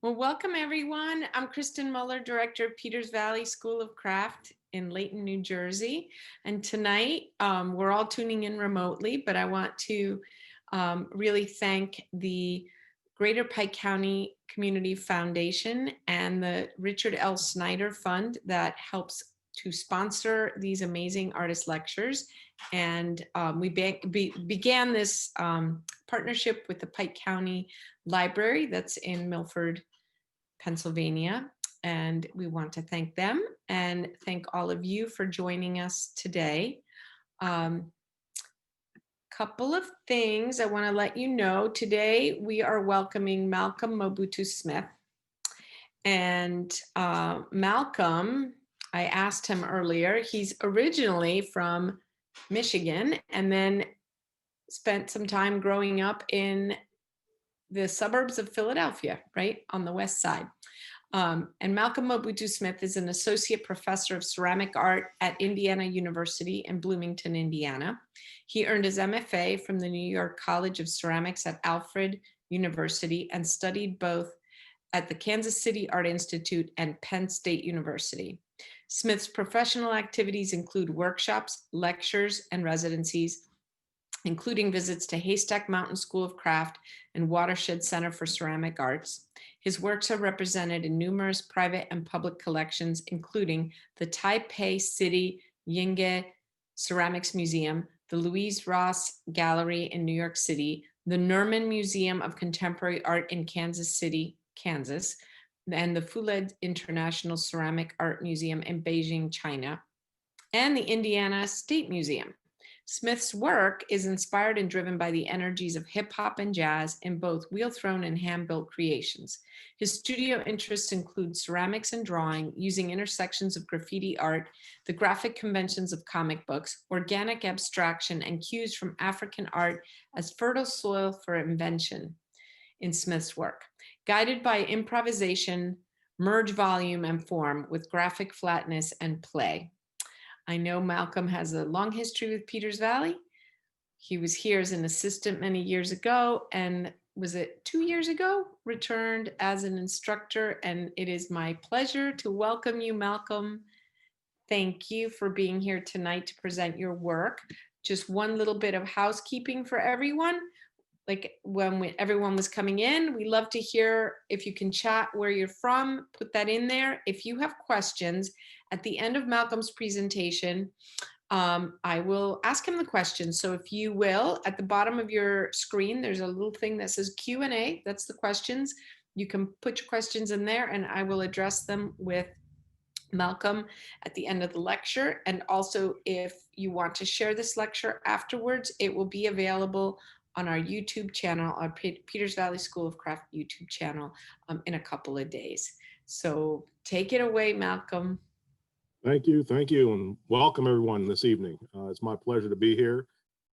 Well, welcome everyone. I'm Kristen Muller, Director of Peters Valley School of Craft in Layton, New Jersey. And tonight we're all tuning in remotely, but I want to really thank the Greater Pike County Community Foundation and the Richard L. Snyder Fund that helps to sponsor these amazing artist lectures. And we began this partnership with the Pike County Library that's in Milford, Pennsylvania, and we want to thank them and thank all of you for joining us today. Couple of things I want to let you know. Today we are welcoming Malcolm Mobutu Smith. And Malcolm, I asked him earlier, he's originally from Michigan and then spent some time growing up in the suburbs of Philadelphia, right on the west side. And Malcolm Mobutu Smith is an associate professor of ceramic art at Indiana University in Bloomington, Indiana. He earned his MFA from the New York College of Ceramics at Alfred University and studied both at the Kansas City Art Institute and Penn State University. Smith's professional activities include workshops, lectures, and residencies, including visits to Haystack Mountain School of Craft and Watershed Center for Ceramic Arts. His works are represented in numerous private and public collections, including the Taipei City Yingge Ceramics Museum, the Luise Ross Gallery in New York City, the Nerman Museum of Contemporary Art in Kansas City, Kansas, and the FuLed International Ceramic Art Museum in Beijing, China, and the Indiana State Museum. Smith's work is inspired and driven by the energies of hip hop and jazz in both wheel-thrown and hand-built creations. His studio interests include ceramics and drawing, using intersections of graffiti art, the graphic conventions of comic books, organic abstraction, and cues from African art as fertile soil for invention in Smith's work. Guided by improvisation, merge volume and form with graphic flatness and play. I know Malcolm has a long history with Peters Valley. He was here as an assistant many years ago, and was it 2 years ago, returned as an instructor. And it is my pleasure to welcome you, Malcolm. Thank you for being here tonight to present your work. Just one little bit of housekeeping for everyone. Like when everyone was coming in, we love to hear if you can chat where you're from, put that in there. If you have questions at the end of Malcolm's presentation, I will ask him the questions. So if you will, at the bottom of your screen, there's a little thing that says Q&A. That's the questions. You can put your questions in there and I will address them with Malcolm at the end of the lecture. And also, if you want to share this lecture afterwards, it will be available on our YouTube channel, our Peters Valley School of Craft YouTube channel, in a couple of days. So take it away, Malcolm. Thank you, and welcome everyone this evening. It's my pleasure to be here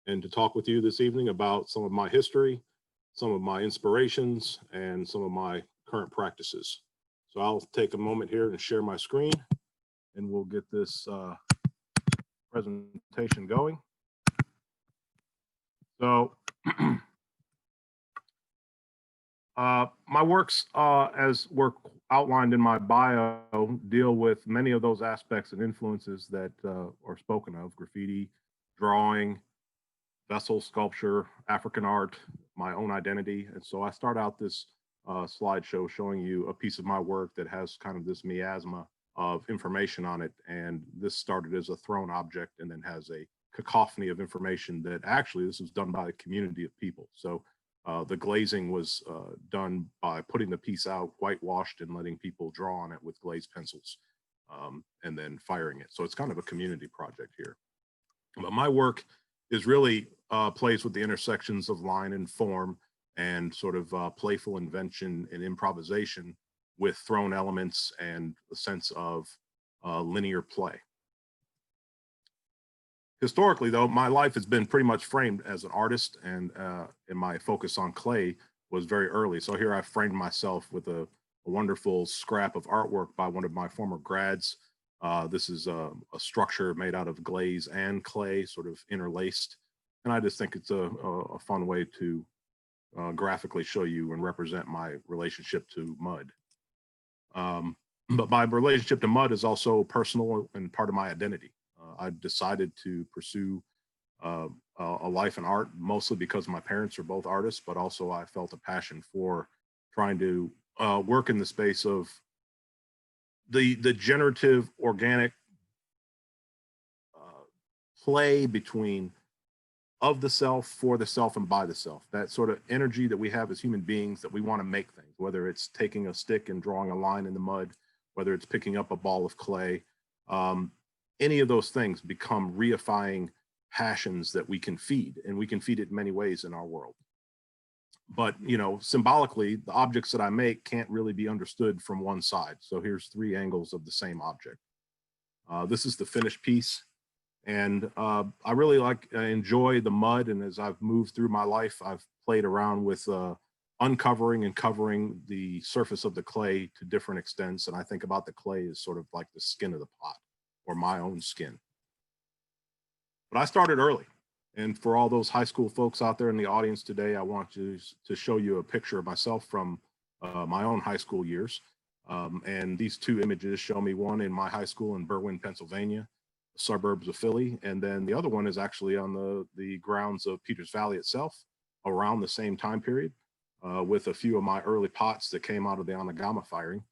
and to talk with you this evening about some of my history, some of my inspirations, and some of my current practices. So I'll take a moment here and share my screen, and we'll get this presentation going. So my works, as were outlined in my bio, deal with many of those aspects and influences that are spoken of: graffiti, drawing, vessel sculpture, African art, my own identity. And so I start out this slideshow showing you a piece of my work that has kind of this miasma of information on it. And this started as a thrown object and then has a cacophony of information that actually this was done by a community of people. So the glazing was done by putting the piece out, whitewashed, and letting people draw on it with glazed pencils, and then firing it. So it's kind of a community project here. But my work is really plays with the intersections of line and form and sort of playful invention and improvisation with thrown elements and a sense of linear play. Historically, though, my life has been pretty much framed as an artist, and my focus on clay was very early. So here I framed myself with a wonderful scrap of artwork by one of my former grads. This is a structure made out of glaze and clay, sort of interlaced. And I just think it's a fun way to graphically show you and represent my relationship to mud. But my relationship to mud is also personal and part of my identity. I've decided to pursue a life in art, mostly because my parents are both artists, but also I felt a passion for trying to work in the space of the generative organic play between of the self, for the self, and by the self. That sort of energy that we have as human beings, that we want to make things, whether it's taking a stick and drawing a line in the mud, whether it's picking up a ball of clay, any of those things become reifying passions that we can feed, and we can feed it in many ways in our world. But, you know, symbolically, the objects that I make can't really be understood from one side. So here's 3 angles of the same object. This is the finished piece. And I really enjoy the mud. And as I've moved through my life, I've played around with uncovering and covering the surface of the clay to different extents. And I think about the clay as sort of like the skin of the pot, or my own skin. But I started early. And for all those high school folks out there in the audience today, I want to show you a picture of myself from my own high school years. And these 2 images show me, one in my high school in Berwyn, Pennsylvania, suburbs of Philly, and then the other one is actually on the grounds of Peters Valley itself, around the same time period, with a few of my early pots that came out of the Anagama firing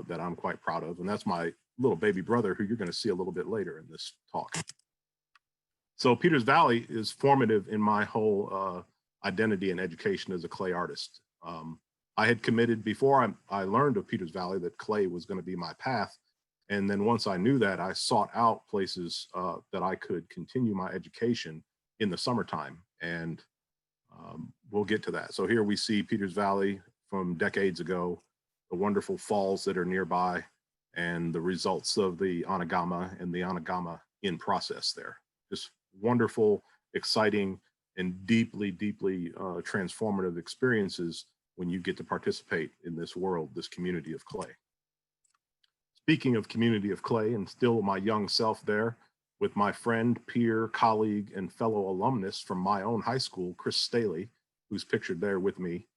that I'm quite proud of. And that's my little baby brother, who you're going to see a little bit later in this talk. So Peters Valley is formative in my whole identity and education as a clay artist. I had committed before I learned of Peters Valley that clay was going to be my path. And then once I knew that, I sought out places that I could continue my education in the summertime. And we'll get to that. So here we see Peters Valley from decades ago, the wonderful falls that are nearby, and the results of the Anagama and the Anagama in process there. Just wonderful, exciting, and deeply, deeply transformative experiences when you get to participate in this world, this community of clay. Speaking of community of clay, and still my young self there, with my friend, peer, colleague, and fellow alumnus from my own high school, Chris Staley, who's pictured there with me.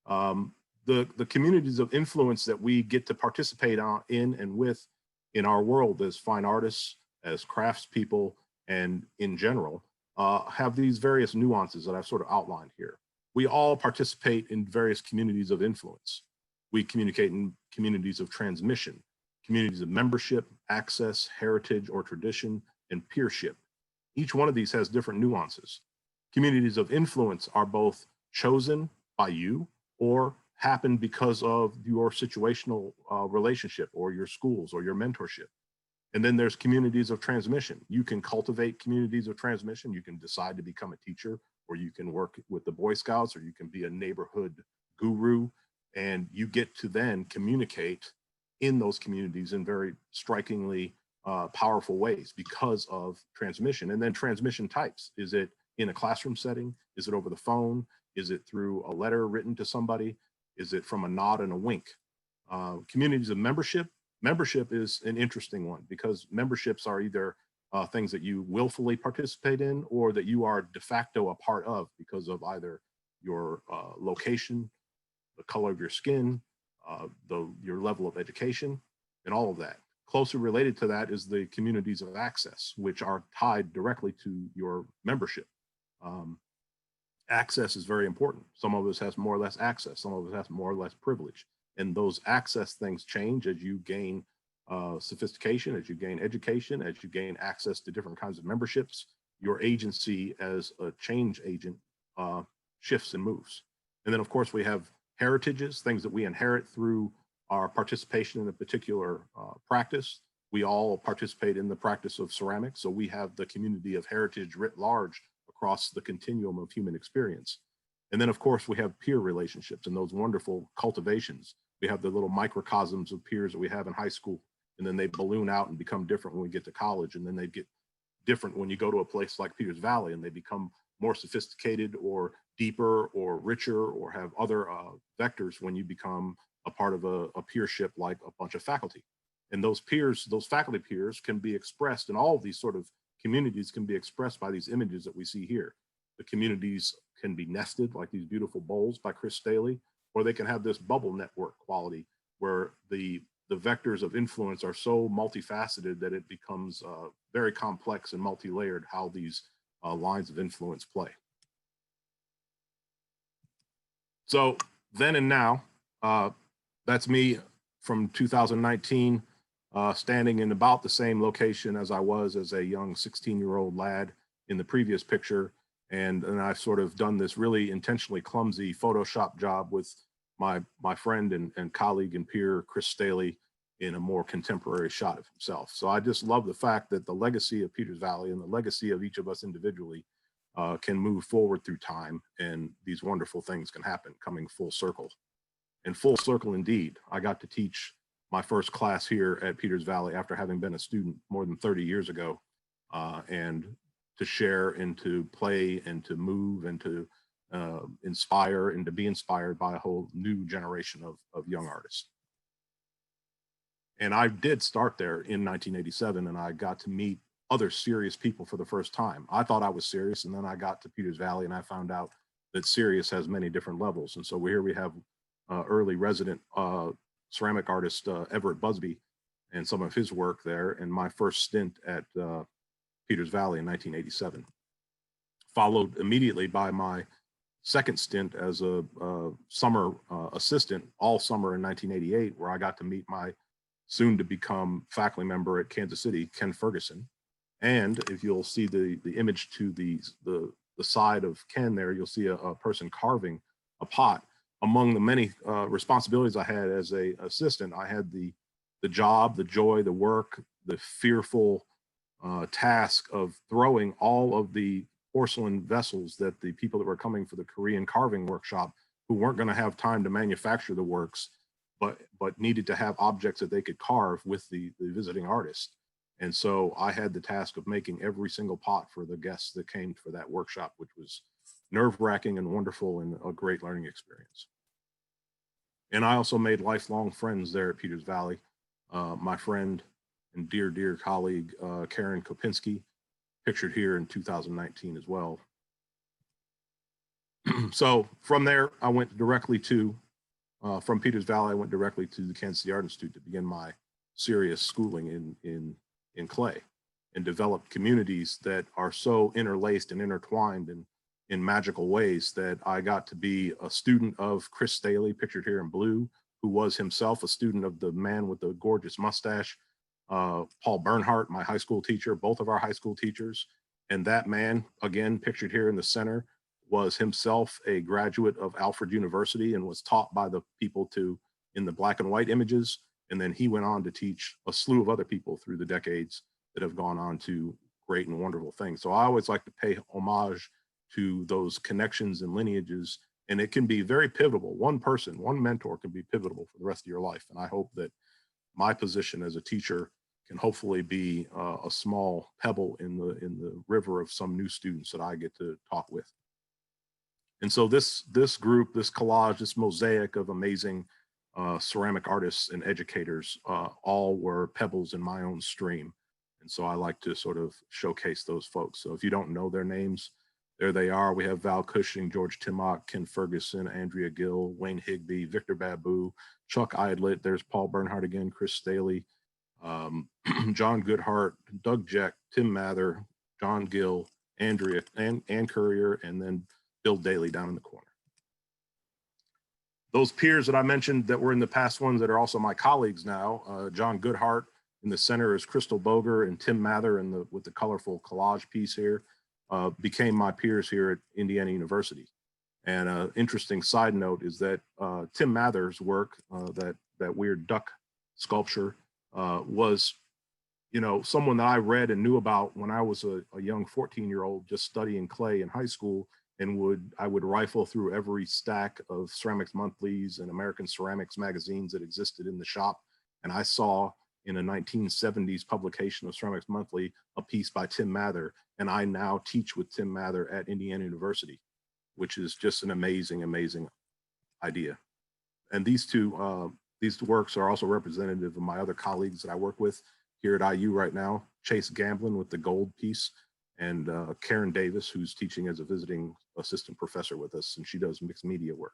The communities of influence that we get to participate in and with in our world as fine artists, as craftspeople, and in general, have these various nuances that I've sort of outlined here. We all participate in various communities of influence. We communicate in communities of transmission, communities of membership, access, heritage or tradition, and peership. Each one of these has different nuances. Communities of influence are both chosen by you or happen because of your situational relationship or your schools or your mentorship. And then there's communities of transmission. You can cultivate communities of transmission. You can decide to become a teacher, or you can work with the Boy Scouts, or you can be a neighborhood guru, and you get to then communicate in those communities in very strikingly powerful ways because of transmission. And then transmission types. Is it in a classroom setting? Is it over the phone? Is it through a letter written to somebody? Is it from a nod and a wink? Communities of membership. Membership is an interesting one because memberships are either things that you willfully participate in or that you are de facto a part of because of either your location, the color of your skin, your level of education, and all of that. Closely related to that is the communities of access, which are tied directly to your membership. Access is very important. Some of us has more or less access. Some of us has more or less privilege. And those access things change as you gain sophistication, as you gain education, as you gain access to different kinds of memberships. Your agency as a change agent shifts and moves. And then, of course, we have heritages, things that we inherit through our participation in a particular practice. We all participate in the practice of ceramics, so we have the community of heritage writ large across the continuum of human experience. And then, of course, we have peer relationships and those wonderful cultivations. We have the little microcosms of peers that we have in high school, and then they balloon out and become different when we get to college, and then they get different when you go to a place like Peters Valley, and they become more sophisticated or deeper or richer or have other vectors when you become a part of a peership like a bunch of faculty. And those peers, those faculty peers can be expressed, and all of these sort of communities can be expressed by these images that we see here. the communities can be nested like these beautiful bowls by Chris Staley, or they can have this bubble network quality where the vectors of influence are so multifaceted that it becomes very complex and multi-layered how these lines of influence play. So then and now, that's me from 2019, standing in about the same location as I was as a young 16-year-old lad in the previous picture. And I've sort of done this really intentionally clumsy Photoshop job with my friend and colleague and peer, Chris Staley, in a more contemporary shot of himself. So I just love the fact that the legacy of Peters Valley and the legacy of each of us individually can move forward through time, and these wonderful things can happen coming full circle. And full circle indeed. I got to teach my first class here at Peters Valley after having been a student more than 30 years ago, and to share and to play and to move and to inspire and to be inspired by a whole new generation of young artists. And I did start there in 1987, and I got to meet other serious people for the first time. I thought I was serious, and then I got to Peters Valley and I found out that serious has many different levels. And so here we have early resident ceramic artist Everett Busby and some of his work there, and my first stint at Peters Valley in 1987. Followed immediately by my second stint as a summer assistant all summer in 1988, where I got to meet my soon to become faculty member at Kansas City, Ken Ferguson. And if you'll see the image to the side of Ken there, you'll see a person carving a pot. Among the many responsibilities I had as a assistant, I had the job, the joy, the work, the fearful task of throwing all of the porcelain vessels that the people that were coming for the Korean carving workshop, who weren't going to have time to manufacture the works, but needed to have objects that they could carve with the visiting artist. And so I had the task of making every single pot for the guests that came for that workshop, which was nerve-wracking and wonderful and a great learning experience. And I also made lifelong friends there at Peters Valley. My friend and dear colleague, Karen Kopinski, pictured here in 2019 as well. So from there, I went directly to, from Peters Valley, I went directly to the Kansas City Art Institute to begin my serious schooling in clay, and develop communities that are so interlaced and intertwined in magical ways that I got to be a student of Chris Staley, pictured here in blue, who was himself a student of the man with the gorgeous mustache, Paul Bernhardt, my high school teacher, both of our high school teachers. And that man, again, pictured here in the center, was himself a graduate of Alfred University and was taught by the people in the black and white images. And then he went on to teach a slew of other people through the decades that have gone on to great and wonderful things. So I always like to pay homage to those connections and lineages, and it can be very pivotal. One person, one mentor can be pivotal for the rest of your life. And I hope that my position as a teacher can hopefully be a small pebble in the river of some new students that I get to talk with. And so this group, this collage, this mosaic of amazing ceramic artists and educators all were pebbles in my own stream. And so I like to sort of showcase those folks. So if you don't know their names, there they are. We have Val Cushing, George Timmock, Ken Ferguson, Andrea Gill, Wayne Higby, Victor Babu, Chuck Idlet. There's Paul Bernhardt again, Chris Staley, John Goodhart, Doug Jeck, Tim Mather, John Gill, Andrea, Ann Courier, and then Bill Daly down in the corner. Those peers that I mentioned that were in the past ones that are also my colleagues now, John Goodhart in the center is Crystal Boger, and Tim Mather with the colorful collage piece here became my peers here at Indiana University. And an interesting side note is that Tim Mather's work, that weird duck sculpture, was, someone that I read and knew about when I was a young 14-year-old just studying clay in high school, and I would rifle through every stack of ceramics monthlies and American ceramics magazines that existed in the shop. And I saw in a 1970s publication of Ceramics Monthly a piece by Tim Mather, and I now teach with Tim Mather at Indiana University, which is just an amazing, amazing idea. And these works are also representative of my other colleagues that I work with here at IU right now. Chase Gamblin with the gold piece and Karen Davis, who's teaching as a visiting assistant professor with us, and she does mixed media work.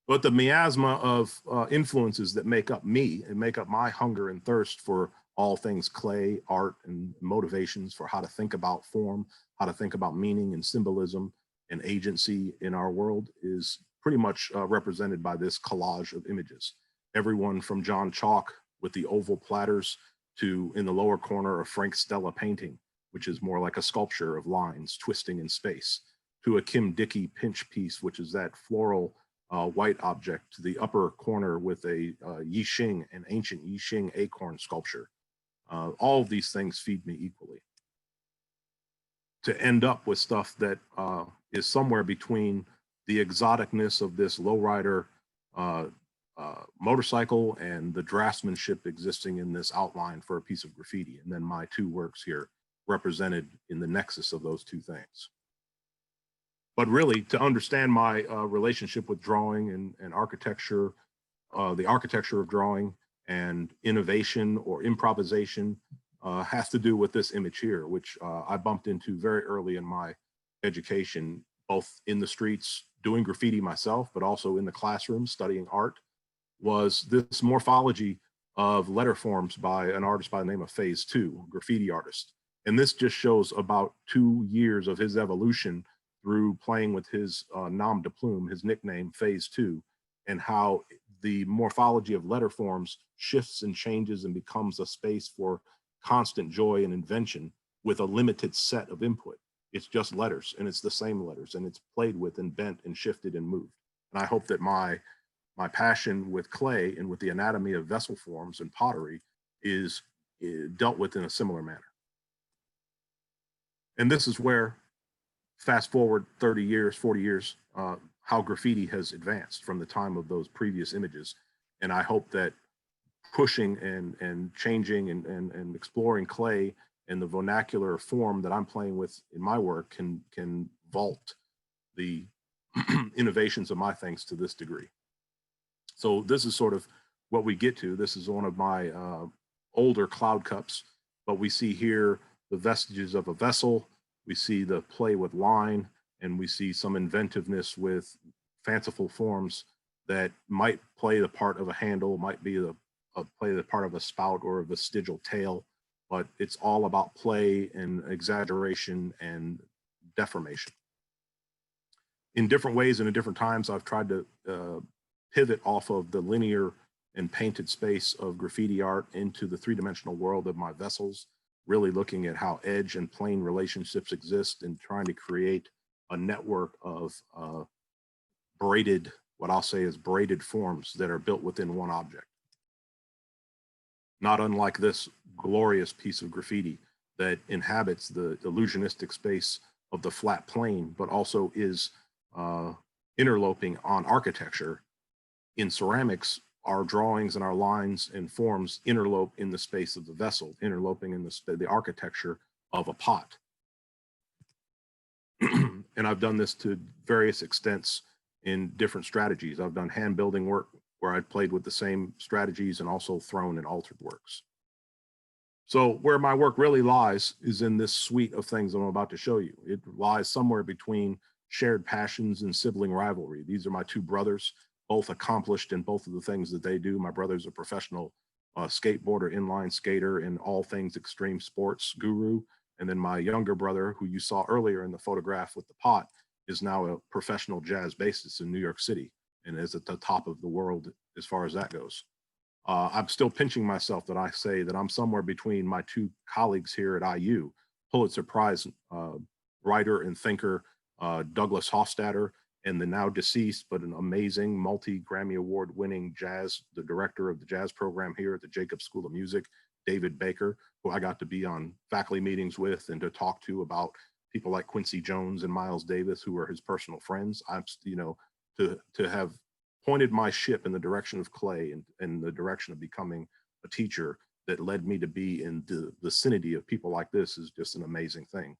But the miasma of influences that make up me and make up my hunger and thirst for all things clay, art, and motivations for how to think about form, how to think about meaning and symbolism and agency in our world is pretty much represented by this collage of images. Everyone from John Chalk with the oval platters to, in the lower corner, a Frank Stella painting, which is more like a sculpture of lines twisting in space, to a Kim Dickey pinch piece, which is that floral white object, to the upper corner with a Yixing, an ancient Yixing acorn sculpture. All of these things feed me equally. To end up with stuff that is somewhere between the exoticness of this lowrider motorcycle and the draftsmanship existing in this outline for a piece of graffiti. And then my two works here represented in the nexus of those two things. But really, to understand my relationship with drawing and architecture, the architecture of drawing and innovation or improvisation has to do with this image here, which I bumped into very early in my education, both in the streets doing graffiti myself, but also in the classroom studying art, was this morphology of letter forms by an artist by the name of Phase 2, graffiti artist. And this just shows about 2 years of his evolution through playing with his nom de plume, his nickname, Phase 2, and how the morphology of letter forms shifts and changes and becomes a space for constant joy and invention with a limited set of input. It's just letters, and it's the same letters, and it's played with and bent and shifted and moved. And I hope that my passion with clay and with the anatomy of vessel forms and pottery is dealt with in a similar manner. And this is where, fast forward 30 years, 40 years, how graffiti has advanced from the time of those previous images. And I hope that pushing and changing and exploring clay and the vernacular form that I'm playing with in my work can vault the innovations of my things to this degree. So this is sort of what we get to. This is one of my older cloud cups, but we see here the vestiges of a vessel. We see the play with line, and we see some inventiveness with fanciful forms that might play the part of a handle, might be play the part of a spout or a vestigial tail, but it's all about play and exaggeration and deformation. In different ways and in different times, I've tried to pivot off of the linear and painted space of graffiti art into the three-dimensional world of my vessels, really looking at how edge and plane relationships exist and trying to create a network of braided, what I'll say is braided forms that are built within one object. Not unlike this glorious piece of graffiti that inhabits the illusionistic space of the flat plane, but also is interloping on architecture. In ceramics, our drawings and our lines and forms interlope in the space of the vessel, interloping in the architecture of a pot. And I've done this to various extents in different strategies. I've done hand building work where I've played with the same strategies and also thrown and altered works. So where my work really lies is in this suite of things I'm about to show you. It lies somewhere between shared passions and sibling rivalry. These are my two brothers, both accomplished in both of the things that they do. My brother's a professional skateboarder, inline skater, and all things extreme sports guru. And then my younger brother, who you saw earlier in the photograph with the pot, is now a professional jazz bassist in New York City and is at the top of the world as far as that goes. I'm still pinching myself that I say that I'm somewhere between my two colleagues here at IU, Pulitzer Prize writer and thinker, Douglas Hofstadter, and the now deceased, but an amazing multi-Grammy Award winning the director of the jazz program here at the Jacobs School of Music, David Baker, who I got to be on faculty meetings with and to talk to about people like Quincy Jones and Miles Davis, who are his personal friends. I'm, to have pointed my ship in the direction of clay and the direction of becoming a teacher that led me to be in the vicinity of people like this is just an amazing thing.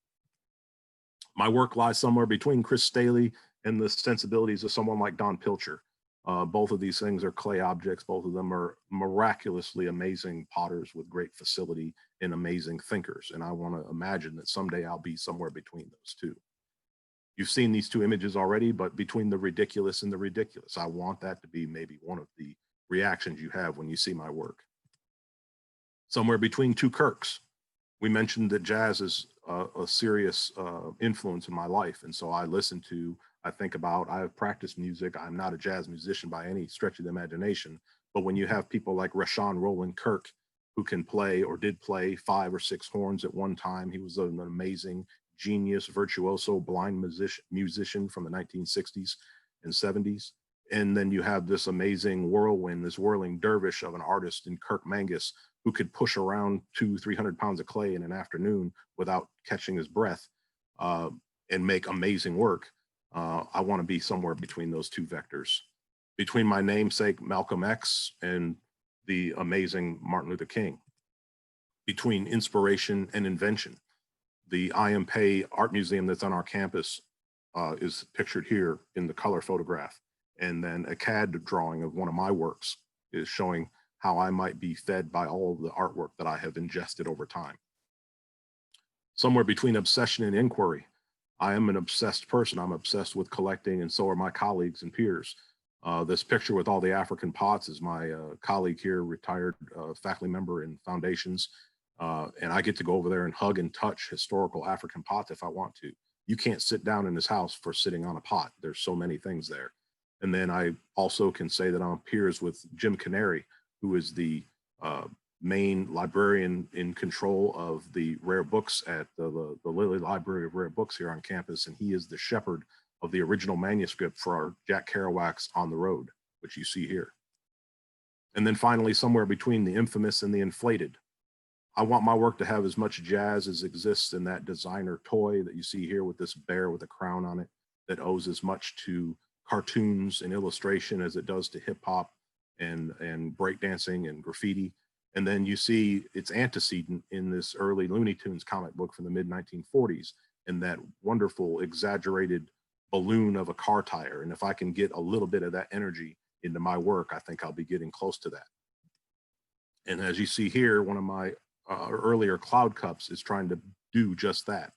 My work lies somewhere between Chris Staley and the sensibilities of someone like Don Pilcher. Both of these things are clay objects. Both of them are miraculously amazing potters with great facility and amazing thinkers. And I want to imagine that someday I'll be somewhere between those two. You've seen these two images already, but between the ridiculous and the ridiculous, I want that to be maybe one of the reactions you have when you see my work. Somewhere between two Kirks. We mentioned that jazz is a serious influence in my life. And so I listen to, I think about, I have practiced music. I'm not a jazz musician by any stretch of the imagination, but when you have people like Rashawn Roland Kirk, who can play or did play 5 or 6 horns at one time, he was an amazing genius, virtuoso, blind musician from the 1960s and 70s. And then you have this amazing whirlwind, this whirling dervish of an artist in Kirk Mangus, who could push around 200-300 pounds of clay in an afternoon without catching his breath and make amazing work. I want to be somewhere between those two vectors, between my namesake Malcolm X and the amazing Martin Luther King, between inspiration and invention. The Taipei Art Museum that's on our campus is pictured here in the color photograph. And then a CAD drawing of one of my works is showing how I might be fed by all of the artwork that I have ingested over time. Somewhere between obsession and inquiry. I am an obsessed person. I'm obsessed with collecting, and so are my colleagues and peers. This picture with all the African pots is my colleague here, retired faculty member in foundations. And I get to go over there and hug and touch historical African pots if I want to. You can't sit down in this house for sitting on a pot. There's so many things there. And then I also can say that I'm peers with Jim Canary, who is the main librarian in control of the rare books at the Lilly Library of Rare Books here on campus. And he is the shepherd of the original manuscript for our Jack Kerouac's On the Road, which you see here. And then finally, somewhere between the infamous and the inflated, I want my work to have as much jazz as exists in that designer toy that you see here with this bear with a crown on it, that owes as much to cartoons and illustration as it does to hip hop and breakdancing and graffiti. And then you see its antecedent in this early Looney Tunes comic book from the mid 1940s, and that wonderful exaggerated balloon of a car tire. And if I can get a little bit of that energy into my work, I think I'll be getting close to that. And as you see here, one of my earlier cloud cups is trying to do just that.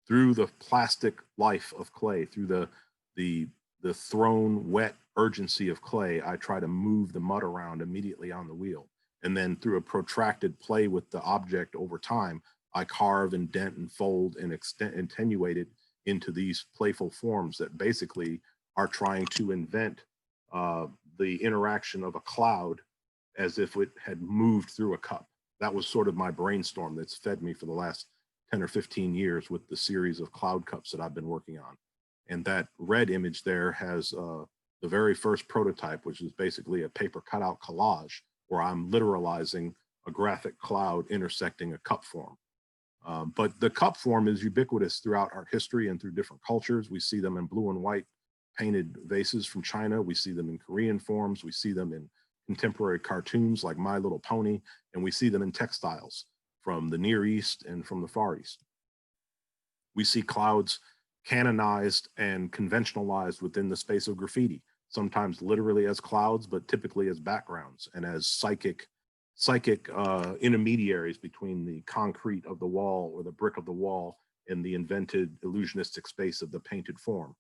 Through the plastic life of clay, through the thrown wet urgency of clay, I try to move the mud around immediately on the wheel. And then through a protracted play with the object over time, I carve and dent and fold and attenuate it into these playful forms that basically are trying to invent the interaction of a cloud as if it had moved through a cup. That was sort of my brainstorm that's fed me for the last 10 or 15 years with the series of cloud cups that I've been working on. And that red image there has the very first prototype, which is basically a paper cutout collage where I'm literalizing a graphic cloud intersecting a cup form. But the cup form is ubiquitous throughout art history and through different cultures. We see them in blue and white painted vases from China. We see them in Korean forms. We see them in contemporary cartoons like My Little Pony, and we see them in textiles from the Near East and from the Far East. We see clouds canonized and conventionalized within the space of graffiti, sometimes literally as clouds, but typically as backgrounds and as psychic intermediaries between the concrete of the wall or the brick of the wall and the invented illusionistic space of the painted form.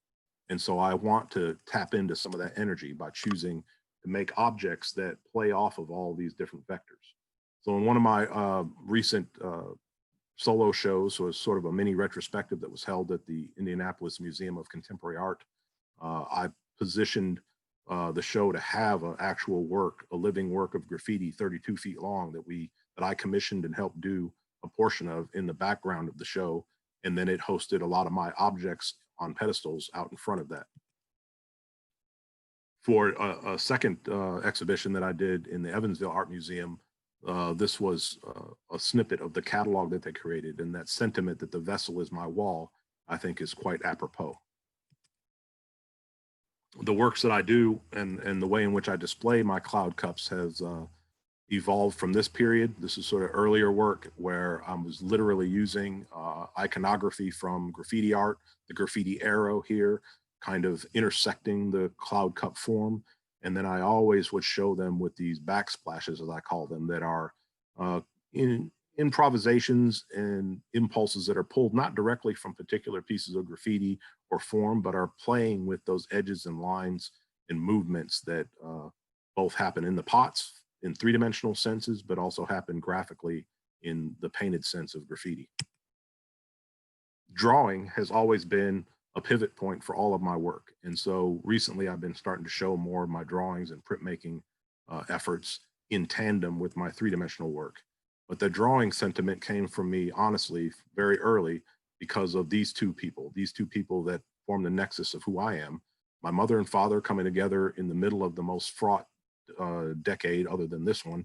And so I want to tap into some of that energy by choosing to make objects that play off of all these different vectors. So in one of my recent solo shows, was sort of a mini retrospective that was held at the Indianapolis Museum of Contemporary Art, I positioned the show to have an actual work, a living work of graffiti 32 feet long that I commissioned and helped do a portion of in the background of the show. And then it hosted a lot of my objects on pedestals out in front of that. For a second exhibition that I did in the Evansville Art Museum, this was a snippet of the catalog that they created, and that sentiment that the vessel is my wall, I think is quite apropos. The works that I do and the way in which I display my cloud cups has evolved from this period. This is sort of earlier work where I was literally using iconography from graffiti art, the graffiti arrow here, kind of intersecting the cloud cup form. And then I always would show them with these backsplashes, as I call them, that are in improvisations and impulses that are pulled not directly from particular pieces of graffiti or form, but are playing with those edges and lines and movements that both happen in the pots in three-dimensional senses, but also happen graphically in the painted sense of graffiti. Drawing has always been a pivot point for all of my work. And so recently I've been starting to show more of my drawings and printmaking efforts in tandem with my three-dimensional work. But the drawing sentiment came from me, honestly, very early because of these two people that form the nexus of who I am. My mother and father coming together in the middle of the most fraught decade, other than this one,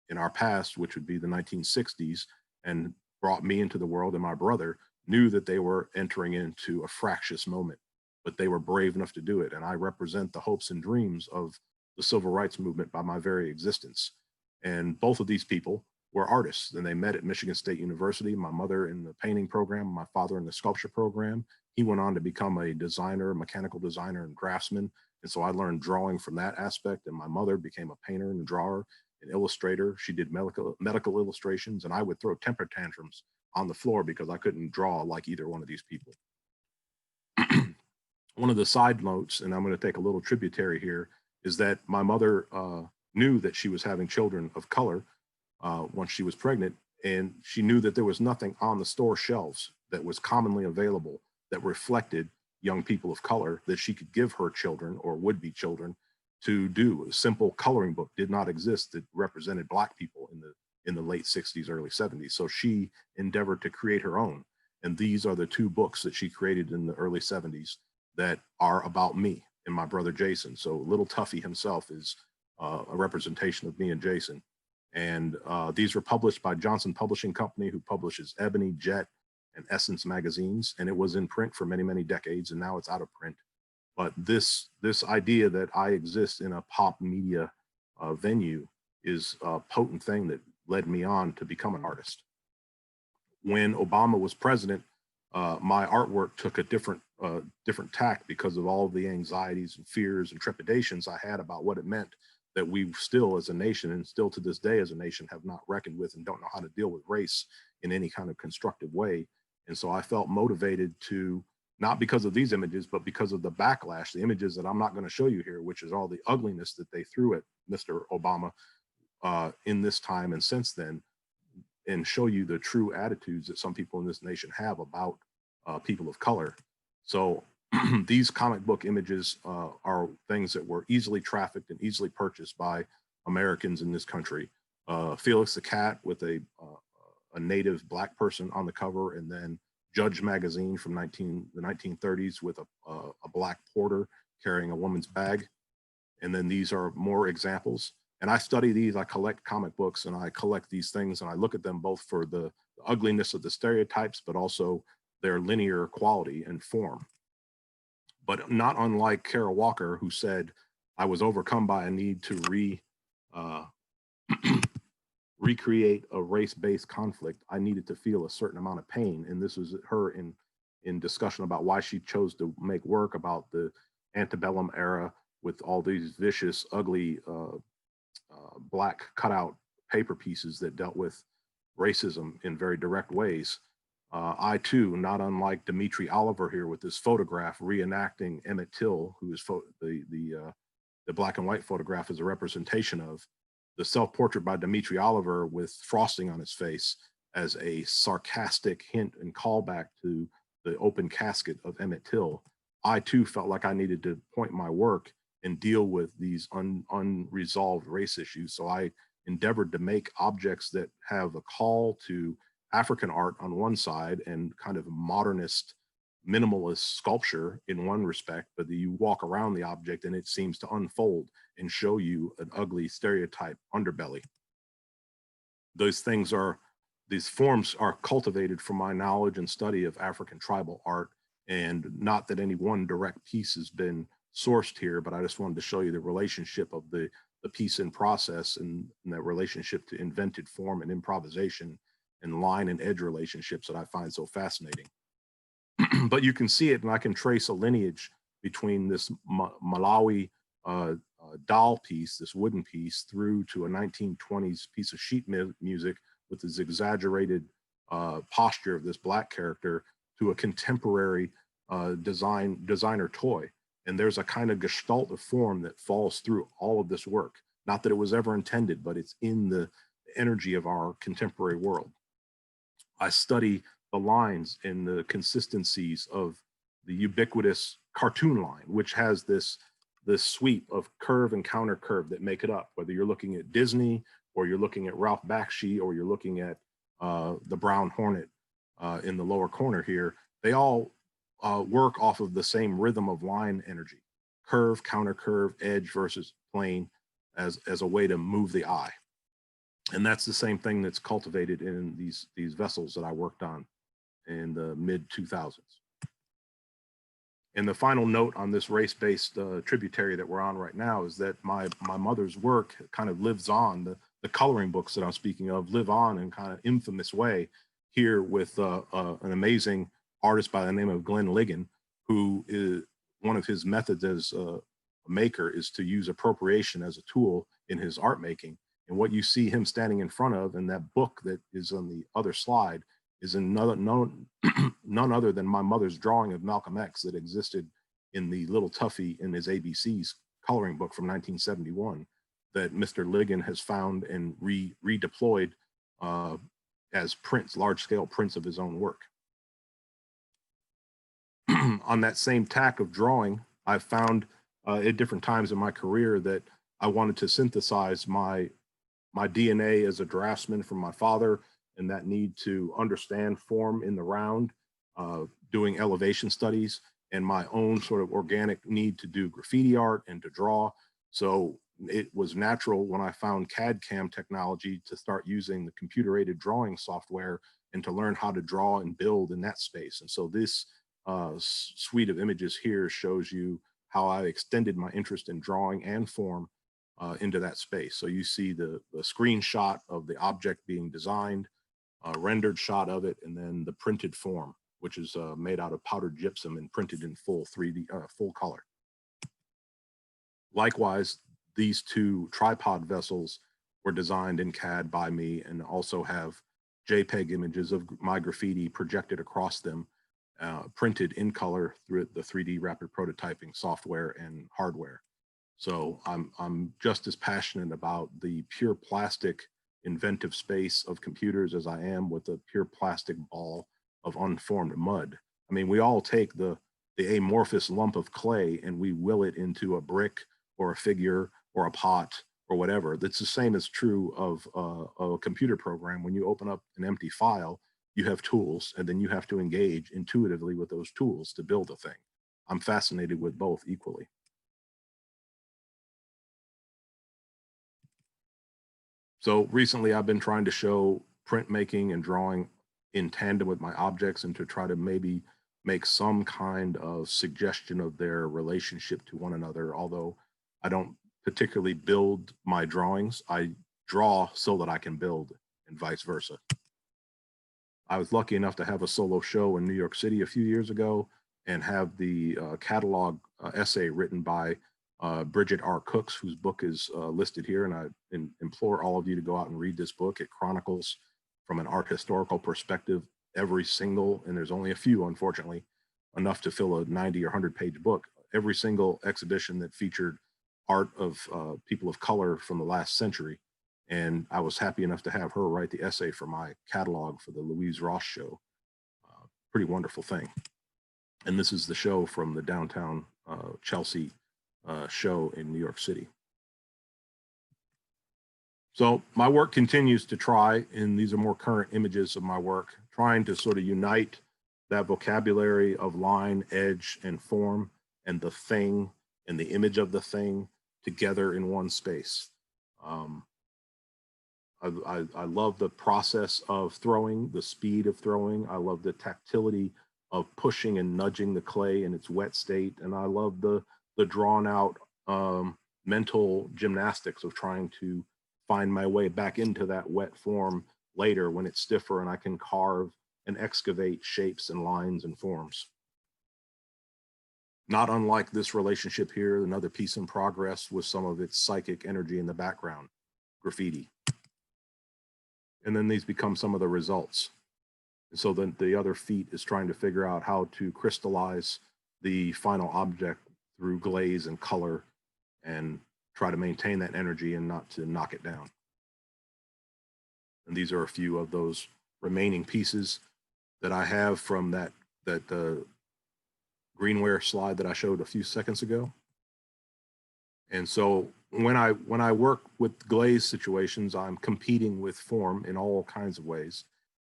in our past, which would be the 1960s, and brought me into the world, and my brother knew that they were entering into a fractious moment, but they were brave enough to do it. And I represent the hopes and dreams of the civil rights movement by my very existence. And both of these people were artists, and they met at Michigan State University, my mother in the painting program, my father in the sculpture program. He went on to become a designer, mechanical designer and draftsman. And so I learned drawing from that aspect, and my mother became a painter and a drawer, an illustrator. She did medical illustrations, and I would throw temper tantrums on the floor because I couldn't draw like either one of these people. One of the side notes, and I'm going to take a little tributary here, is that my mother knew that she was having children of color once she was pregnant, and she knew that there was nothing on the store shelves that was commonly available that reflected young people of color that she could give her children or would-be children to do. A simple coloring book did not exist that represented Black people in the late 60s, early 70s. So she endeavored to create her own. And these are the two books that she created in the early 70s that are about me and my brother Jason. So Little Tuffy himself is a representation of me and Jason. And these were published by Johnson Publishing Company, who publishes Ebony, Jet, and Essence magazines. And it was in print for many, many decades, and now it's out of print. But this idea that I exist in a pop media venue is a potent thing that led me on to become an artist. When Obama was president, my artwork took a different tack because of all of the anxieties and fears and trepidations I had about what it meant that we still as a nation, and still to this day as a nation, have not reckoned with and don't know how to deal with race in any kind of constructive way. And so I felt motivated to, not because of these images, but because of the backlash, the images that I'm not going to show you here, which is all the ugliness that they threw at Mr. Obama in this time and since then, and show you the true attitudes that some people in this nation have about people of color. So these comic book images are things that were easily trafficked and easily purchased by Americans in this country. Felix the Cat with a native Black person on the cover, and then Judge magazine from the 1930s with a Black porter carrying a woman's bag. And then these are more examples. And I study these, I collect comic books, and I collect these things, and I look at them both for the ugliness of the stereotypes, but also their linear quality and form. But not unlike Kara Walker, who said, I was overcome by a need to recreate a race-based conflict. I needed to feel a certain amount of pain. And this was her in discussion about why she chose to make work about the antebellum era with all these vicious, ugly, Black cutout paper pieces that dealt with racism in very direct ways. I too, not unlike Dimitri Oliver here with this photograph reenacting Emmett Till, who is the black and white photograph is a representation of the self-portrait by Dimitri Oliver with frosting on his face as a sarcastic hint and callback to the open casket of Emmett Till. I too felt like I needed to point my work and deal with these unresolved race issues. So I endeavored to make objects that have a call to African art on one side and kind of modernist, minimalist sculpture in one respect, but you walk around the object and it seems to unfold and show you an ugly stereotype underbelly. These forms are cultivated from my knowledge and study of African tribal art, and not that any one direct piece has been sourced here, but I just wanted to show you the relationship of the piece in process and that relationship to invented form and improvisation and line and edge relationships that I find so fascinating. But you can see it, and I can trace a lineage between this Malawi doll piece, this wooden piece, through to a 1920s piece of sheet music with this exaggerated posture of this black character to a contemporary designer toy. And there's a kind of gestalt of form that falls through all of this work. Not that it was ever intended, but it's in the energy of our contemporary world. I study the lines and the consistencies of the ubiquitous cartoon line, which has this sweep of curve and counter curve that make it up, whether you're looking at Disney or you're looking at Ralph Bakshi or you're looking at the Brown Hornet in the lower corner here. They all work off of the same rhythm of line energy, curve, counter curve, edge versus plane, as a way to move the eye. And that's the same thing that's cultivated in these vessels that I worked on in the mid 2000s. And the final note on this race-based tributary that we're on right now is that my mother's work kind of lives on. The coloring books that I'm speaking of live on in kind of infamous way here with an amazing artist by the name of Glenn Ligon, who is one of his methods as a maker is to use appropriation as a tool in his art making. And what you see him standing in front of in that book that is on the other slide is none other than my mother's drawing of Malcolm X that existed in the Little Tuffy in his ABCs coloring book from 1971 that Mr. Ligon has found and redeployed as prints, large-scale prints of his own work. On that same tack of drawing, I've found at different times in my career that I wanted to synthesize my DNA as a draftsman from my father and that need to understand form in the round, doing elevation studies, and my own sort of organic need to do graffiti art and to draw. So it was natural when I found CAD/CAM technology to start using the computer-aided drawing software and to learn how to draw and build in that space. And so this suite of images here shows you how I extended my interest in drawing and form into that space. So you see the screenshot of the object being designed, a rendered shot of it, and then the printed form, which is made out of powdered gypsum and printed in full 3D, full color. Likewise, these two tripod vessels were designed in CAD by me and also have JPEG images of my graffiti projected across them, printed in color through the 3D rapid prototyping software and hardware. So I'm just as passionate about the pure plastic inventive space of computers as I am with the pure plastic ball of unformed mud. I mean, we all take the amorphous lump of clay and we will it into a brick or a figure or a pot or whatever. That's the same as true of a computer program. When you open up an empty file, you have tools, and then you have to engage intuitively with those tools to build a thing. I'm fascinated with both equally. So recently I've been trying to show printmaking and drawing in tandem with my objects and to try to maybe make some kind of suggestion of their relationship to one another. Although I don't particularly build my drawings, I draw so that I can build and vice versa. I was lucky enough to have a solo show in New York City a few years ago and have the catalog essay written by Bridget R. Cooks, whose book is listed here, and I implore all of you to go out and read this book. It chronicles from an art historical perspective every single, and there's only a few, unfortunately, enough to fill a 90 or 100-page book, every single exhibition that featured art of people of color from the last century. And I was happy enough to have her write the essay for my catalog for the Luise Ross show. Pretty wonderful thing. And this is the show from the downtown Chelsea show in New York City. So my work continues to try, and these are more current images of my work, trying to sort of unite that vocabulary of line, edge, and form, and the thing, and the image of the thing together in one space. I love the process of throwing, the speed of throwing. I love the tactility of pushing and nudging the clay in its wet state. And I love the drawn out mental gymnastics of trying to find my way back into that wet form later when it's stiffer and I can carve and excavate shapes and lines and forms. Not unlike this relationship here, another piece in progress with some of its psychic energy in the background, graffiti. And then these become some of the results. And so then the other feat is trying to figure out how to crystallize the final object through glaze and color and try to maintain that energy and not to knock it down. And these are a few of those remaining pieces that I have from that greenware slide that I showed a few seconds ago. And so when I work with glaze situations, I'm competing with form in all kinds of ways.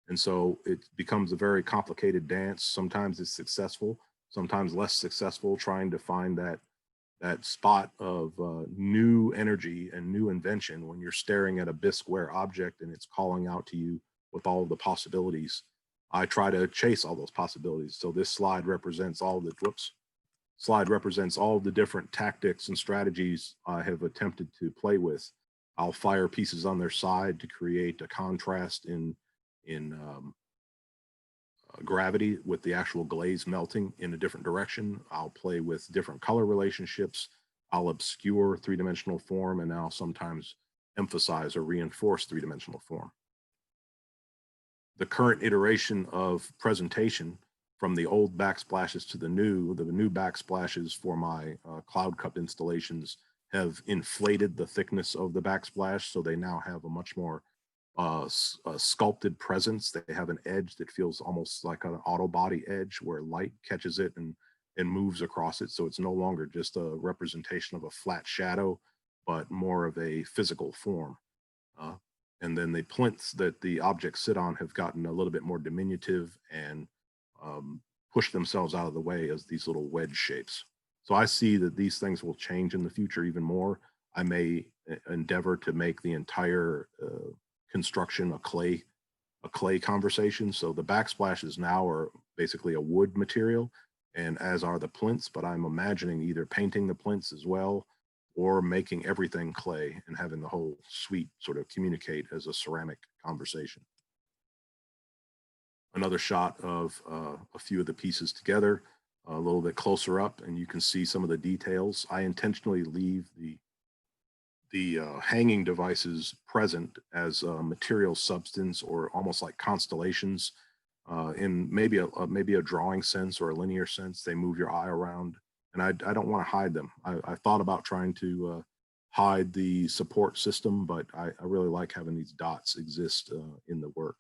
And so it becomes a very complicated dance. Sometimes it's successful, sometimes less successful, trying to find that spot of new energy and new invention when you're staring at a bisqueware object and it's calling out to you with all of the possibilities. I try to chase all those possibilities. So this slide represents all the different tactics and strategies I have attempted to play with. I'll fire pieces on their side to create a contrast in gravity with the actual glaze melting in a different direction. I'll play with different color relationships. I'll obscure three-dimensional form, and I'll sometimes emphasize or reinforce three-dimensional form. The current iteration of presentation, from the old backsplashes to the new backsplashes for my cloud cup installations have inflated the thickness of the backsplash, so they now have a much more sculpted presence. They have an edge that feels almost like an auto body edge where light catches it and moves across it. So it's no longer just a representation of a flat shadow, but more of a physical form. And then the plinths that the objects sit on have gotten a little bit more diminutive and push themselves out of the way as these little wedge shapes. So I see that these things will change in the future even more. I may endeavor to make the entire construction a clay conversation. So the backsplashes now are basically a wood material, and as are the plinths, but I'm imagining either painting the plinths as well or making everything clay and having the whole suite sort of communicate as a ceramic conversation. Another shot of a few of the pieces together, a little bit closer up, and you can see some of the details. I intentionally leave the hanging devices present as a material substance or almost like constellations in maybe a drawing sense or a linear sense. They move your eye around, and I don't want to hide them. I thought about trying to hide the support system, but I really like having these dots exist in the work.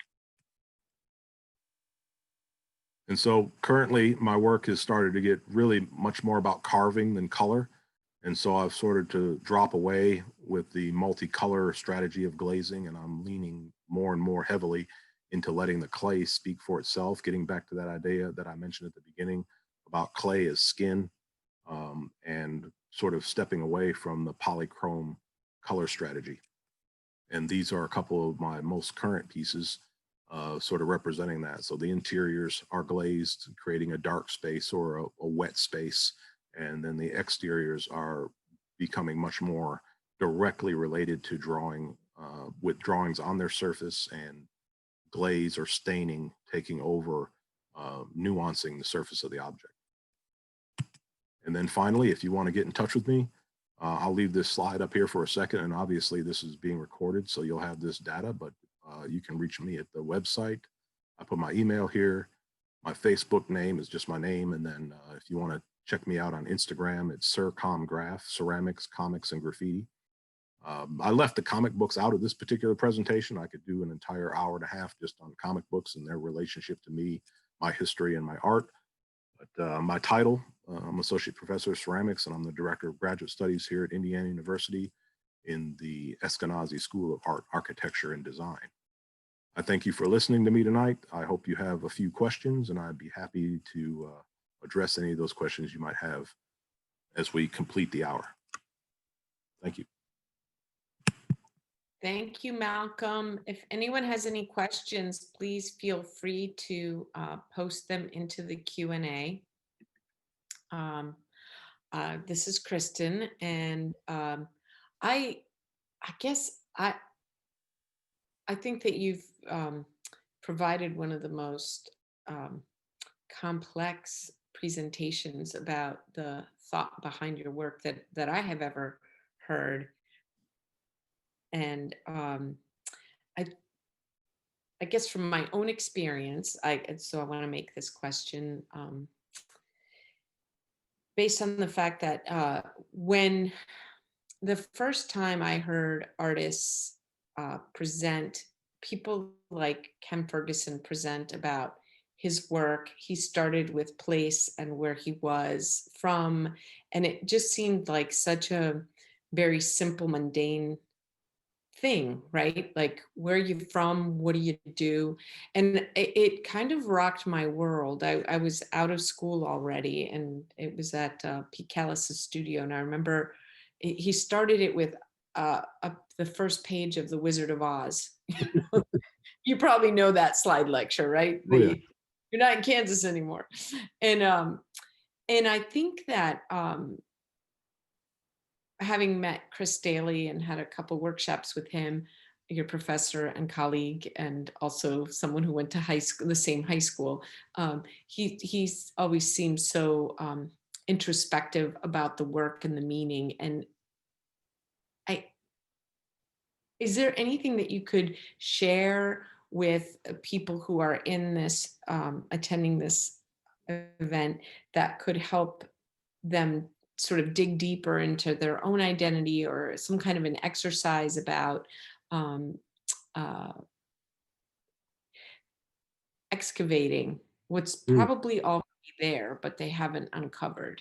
And so currently my work has started to get really much more about carving than color. And so I've started to drop away with the multicolor strategy of glazing, and I'm leaning more and more heavily into letting the clay speak for itself, getting back to that idea that I mentioned at the beginning about clay as skin, and sort of stepping away from the polychrome color strategy. And these are a couple of my most current pieces sort of representing that. So the interiors are glazed, creating a dark space or a wet space. And then the exteriors are becoming much more directly related to drawing, with drawings on their surface and glaze or staining taking over, nuancing the surface of the object. And then finally, if you want to get in touch with me, I'll leave this slide up here for a second. And obviously this is being recorded, so you'll have this data, but you can reach me at the website. I put my email here. My Facebook name is just my name. And then if you want to check me out on Instagram, it's SirComGraph, ceramics, comics, and graffiti. I left the comic books out of this particular presentation. I could do an entire hour and a half just on comic books and their relationship to me, my history, and my art. But my title, I'm Associate Professor of Ceramics, and I'm the Director of Graduate Studies here at Indiana University in the Eskenazi School of Art, Architecture, and Design. I thank you for listening to me tonight. I hope you have a few questions, and I'd be happy to address any of those questions you might have as we complete the hour. Thank you. Thank you, Malcolm. If anyone has any questions, please feel free to post them into the Q&A. This is Kristen, and I guess I think that you've provided one of the most complex presentations about the thought behind your work that I have ever heard. And I I guess from my own experience, I want to make this question based on the fact that when the first time I heard artists present, people like Ken Ferguson present about his work, he started with place and where he was from, and it just seemed like such a very simple, mundane thing, right? Like, where are you from? What do you do? And it kind of rocked my world. I was out of school already, and it was at Pete Callis's studio. And I remember he started it with the first page of The Wizard of Oz. You probably know that slide lecture, right? Oh yeah. You're not in Kansas anymore. And I think that having met Chris Staley and had a couple workshops with him, your professor and colleague, and also someone who went to high school, the same high school, he's always seemed so introspective about the work and the meaning. And I, is there anything that you could share with people who are in this, attending this event, that could help them sort of dig deeper into their own identity, or some kind of an exercise about um, uh, excavating what's Mm. probably already there, but they haven't uncovered?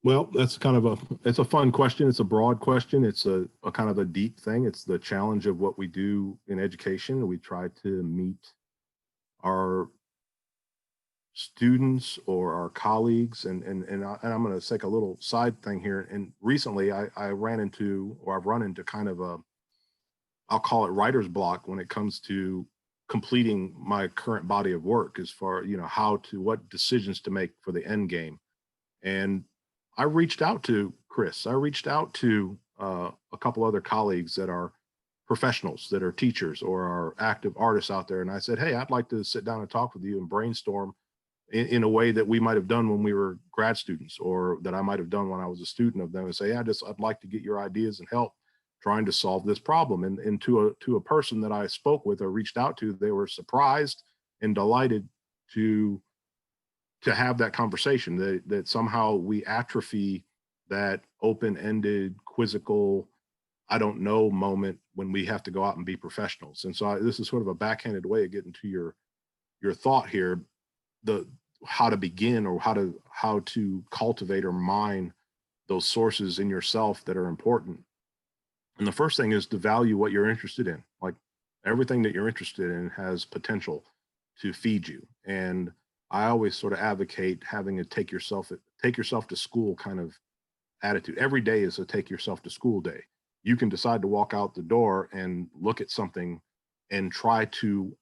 Well, that's kind of it's a fun question. It's a broad question. It's a kind of a deep thing. It's the challenge of what we do in education. We try to meet our students or our colleagues, and I'm going to take a little side thing here. And recently I ran into, or I've run into kind of a, I'll call it writer's block when it comes to completing my current body of work, as far, what decisions to make for the end game. And I reached out to Chris. I reached out to a couple other colleagues that are professionals, that are teachers or are active artists out there. And I said, hey, I'd like to sit down and talk with you and brainstorm in a way that we might have done when we were grad students, or that I might have done when I was a student of them, and say, I'd like to get your ideas and help trying to solve this problem. And to a person that I spoke with or reached out to, they were surprised and delighted to have that conversation, that somehow we atrophy that open-ended, quizzical, I don't know moment when we have to go out and be professionals. And so this is sort of a backhanded way of getting to your thought here, the how to begin, or how to cultivate or mine those sources in yourself that are important. And the first thing is to value what you're interested in. Like, everything that you're interested in has potential to feed you. And I always sort of advocate having a take yourself to school kind of attitude. Every day is a take yourself to school day. You can decide to walk out the door and look at something and try to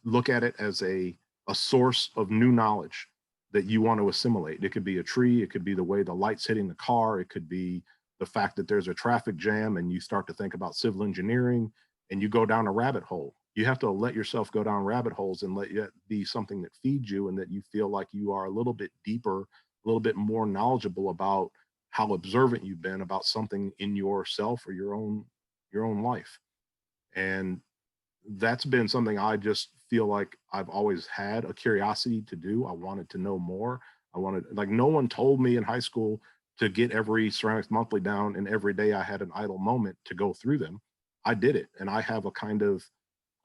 look at it as a source of new knowledge that you want to assimilate. It could be a tree, it could be the way the light's hitting the car, it could be the fact that there's a traffic jam and you start to think about civil engineering and you go down a rabbit hole. You have to let yourself go down rabbit holes and let it be something that feeds you, and that you feel like you are a little bit deeper, a little bit more knowledgeable about how observant you've been about something in yourself or your own life. And that's been something I just feel like I've always had a curiosity to do. I wanted to know more. I wanted, like, no one told me in high school to get every ceramics monthly down, and every day I had an idle moment to go through them. I did it, and I have a kind of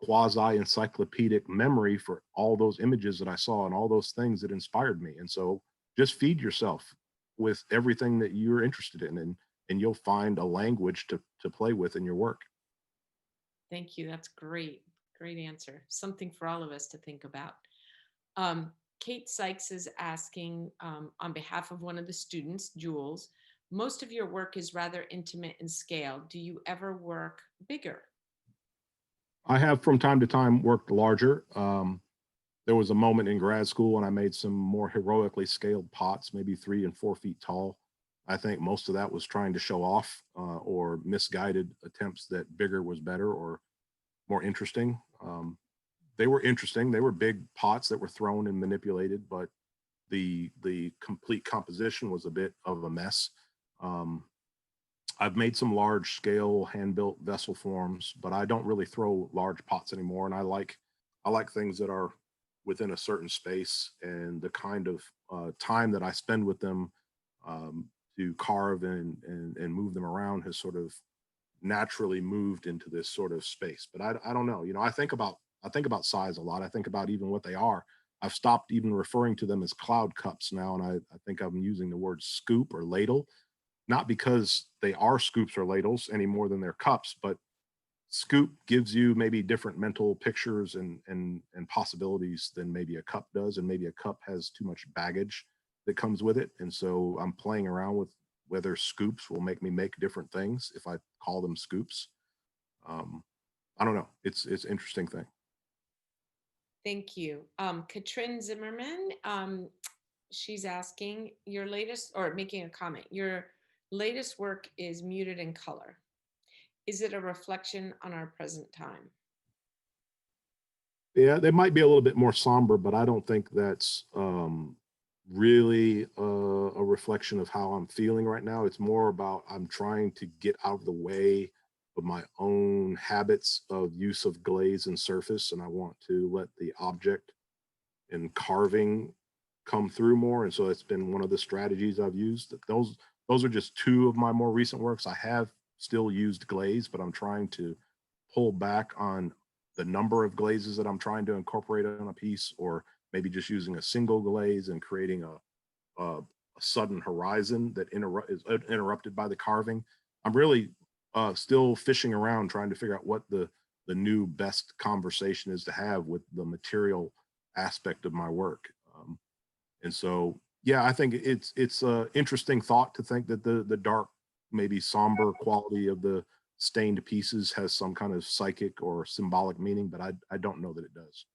quasi encyclopedic memory for all those images that I saw and all those things that inspired me. And so just feed yourself with everything that you're interested in, and you'll find a language to play with in your work. Thank you. That's great. Great answer. Something for all of us to think about. Kate Sykes is asking, on behalf of one of the students, Jules, most of your work is rather intimate in scale. Do you ever work bigger? I have from time to time worked larger. There was a moment in grad school when I made some more heroically scaled pots, maybe 3 and 4 feet tall. I think most of that was trying to show off, or misguided attempts that bigger was better or more interesting. they were interesting. They were big pots that were thrown and manipulated, but the complete composition was a bit of a mess. Um, I've made some large scale hand built vessel forms, but I don't really throw large pots anymore. And I like things that are within a certain space, and the kind of time that I spend with them um, to carve and move them around has sort of naturally moved into this sort of space. But I don't know. You know, I think about size a lot. I think about even what they are. I've stopped even referring to them as cloud cups now, and I think I'm using the word scoop or ladle, not because they are scoops or ladles any more than they're cups, but scoop gives you maybe different mental pictures and possibilities than maybe a cup does, and maybe a cup has too much baggage that comes with it. And so I'm playing around with whether scoops will make me make different things if I call them scoops. um, I don't know, it's an interesting thing. Thank you. Katrin Zimmerman, she's asking your latest, or making a comment. Your latest work is muted in color. Is it a reflection on our present time? Yeah, they might be a little bit more somber, but I don't think that's really a reflection of how I'm feeling right now. It's more about I'm trying to get out of the way of my own habits of use of glaze and surface, and I want to let the object and carving come through more. And so it's been one of the strategies I've used. Those are just two of my more recent works. I have still used glaze, but I'm trying to pull back on the number of glazes that I'm trying to incorporate on a piece, or maybe just using a single glaze and creating a sudden horizon that is interrupted by the carving. I'm really still fishing around trying to figure out what the new best conversation is to have with the material aspect of my work. And so, yeah, I think it's a interesting thought to think that the dark, maybe somber quality of the stained pieces has some kind of psychic or symbolic meaning, but I don't know that it does.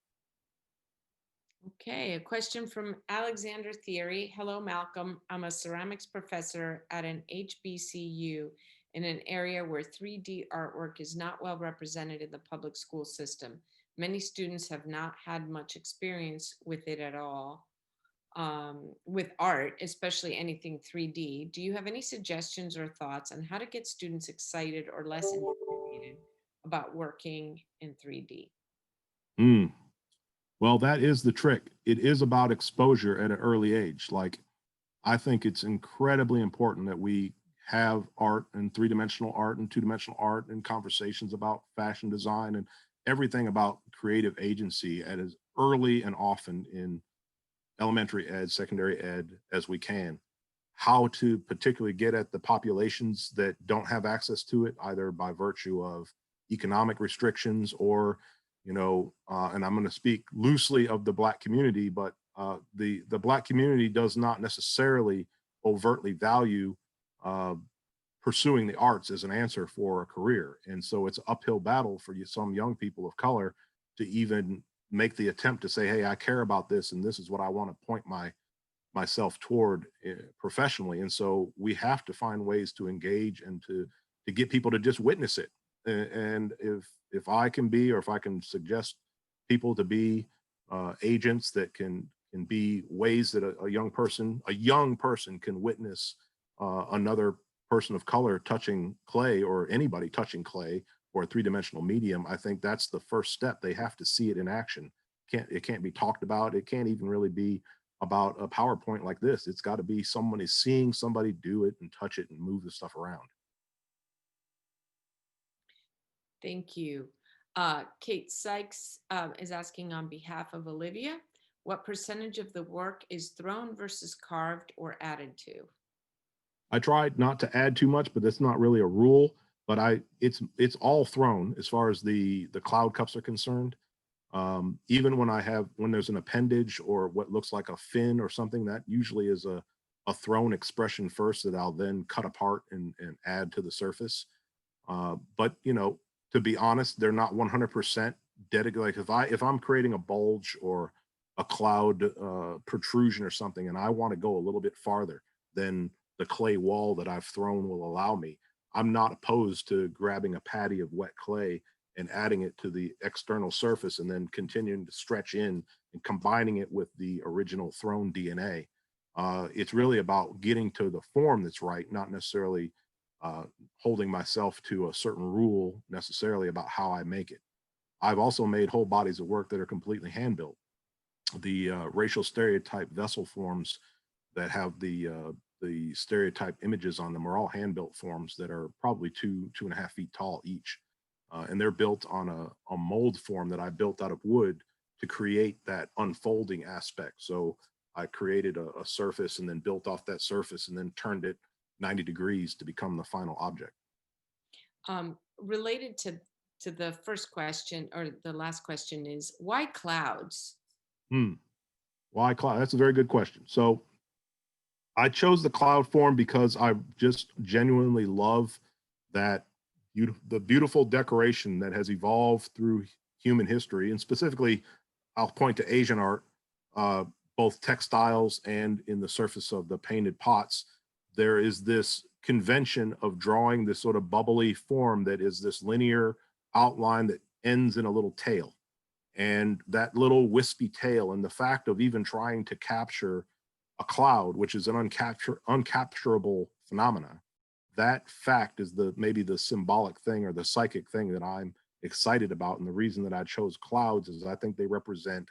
Okay, a question from Alexander Theory. Hello, Malcolm. I'm a ceramics professor at an HBCU in an area where 3D artwork is not well represented in the public school system. Many students have not had much experience with it at all, with art, especially anything 3D. Do you have any suggestions or thoughts on how to get students excited or less intimidated about working in 3D? Mm. Well, that is the trick. It is about exposure at an early age. Like, I think it's incredibly important that we have art and three-dimensional art and two-dimensional art and conversations about fashion design and everything about creative agency at as early and often in elementary ed, secondary ed as we can. How to particularly get at the populations that don't have access to it, either by virtue of economic restrictions or, and I'm going to speak loosely of the Black community, but the Black community does not necessarily overtly value uh, pursuing the arts as an answer for a career. And so it's an uphill battle for some young people of color to even make the attempt to say, hey, I care about this, and this is what I want to point myself toward professionally. And so we have to find ways to engage and to get people to just witness it. And if I can be, or if I can suggest people to be agents that can be ways that a young person can witness another person of color touching clay, or anybody touching clay or a three-dimensional medium, I think that's the first step. They have to see it in action. It can't be talked about. It can't even really be about a PowerPoint like this. It's got to be someone is seeing somebody do it and touch it and move the stuff around. Thank you. Kate Sykes is asking on behalf of Olivia, what percentage of the work is thrown versus carved or added to? I tried not to add too much, but that's not really a rule. But it's all thrown as far as the cloud cups are concerned. Even when there's an appendage or what looks like a fin or something, that usually is a thrown expression first that I'll then cut apart and add to the surface. But to be honest, they're not 100% dedicated. Like if I'm creating a bulge or a cloud protrusion or something, and I want to go a little bit farther than the clay wall that I've thrown will allow me, I'm not opposed to grabbing a patty of wet clay and adding it to the external surface and then continuing to stretch in and combining it with the original thrown DNA. It's really about getting to the form that's right, not necessarily holding myself to a certain rule necessarily about how I make it. I've also made whole bodies of work that are completely hand built. The racial stereotype vessel forms that have the stereotype images on them are all hand built forms that are probably 2.5 feet tall each. And they're built on a mold form that I built out of wood to create that unfolding aspect. So I created a surface and then built off that surface and then turned it 90 degrees to become the final object. Related to the first question, or the last question, is why clouds? Why cloud? That's a very good question. So I chose the cloud form because I just genuinely love that the beautiful decoration that has evolved through human history, and specifically, I'll point to Asian art, both textiles and in the surface of the painted pots. There is this convention of drawing this sort of bubbly form that is this linear outline that ends in a little tail. And that little wispy tail, and the fact of even trying to capture a cloud, which is an uncapturable phenomena, that fact is maybe the symbolic thing or the psychic thing that I'm excited about. And the reason that I chose clouds is I think they represent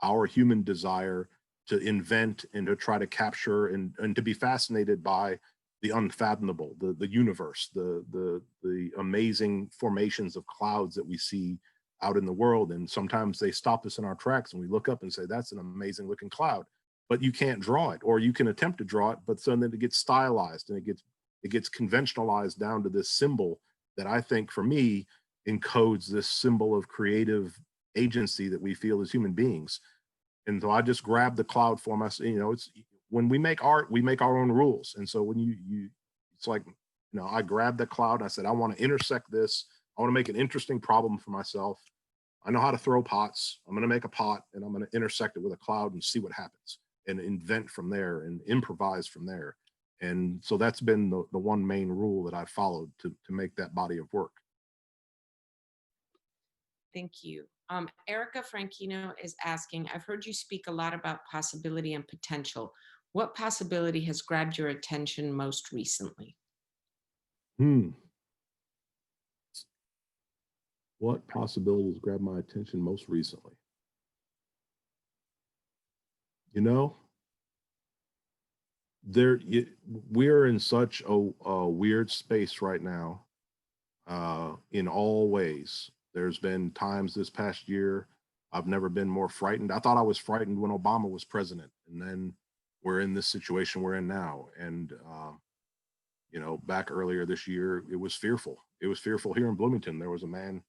our human desire to invent and to try to capture and to be fascinated by the unfathomable, the universe, the amazing formations of clouds that we see out in the world. And sometimes they stop us in our tracks and we look up and say, that's an amazing looking cloud, but you can't draw it, or you can attempt to draw it, but so then it gets stylized and it gets conventionalized down to this symbol that I think for me encodes this symbol of creative agency that we feel as human beings. And so I just grabbed the cloud form. I say, it's when we make art, we make our own rules. And so when it's like, I grabbed the cloud and I said, I want to intersect this. I want to make an interesting problem for myself. I know how to throw pots. I'm going to make a pot and I'm going to intersect it with a cloud and see what happens and invent from there and improvise from there. And so that's been the one main rule that I've followed to make that body of work. Thank you. Erica Franchino is asking, I've heard you speak a lot about possibility and potential. What possibility has grabbed your attention most recently? What possibilities grabbed my attention most recently? We're in such a weird space right now, in all ways. There's been times this past year I've never been more frightened. I thought I was frightened when Obama was president, and then we're in this situation we're in now. And back earlier this year, it was fearful. It was fearful here in Bloomington. There was a man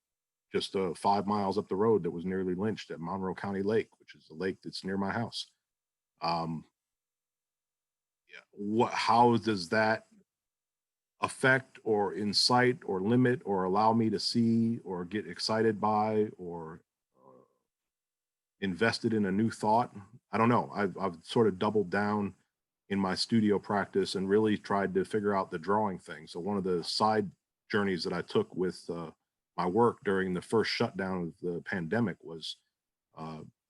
just 5 miles up the road that was nearly lynched at Monroe County Lake, which is the lake that's near my house. How does that affect or incite or limit or allow me to see or get excited by or invested in a new thought? I don't know. I've sort of doubled down in my studio practice and really tried to figure out the drawing thing. So one of the side journeys that I took with my work during the first shutdown of the pandemic was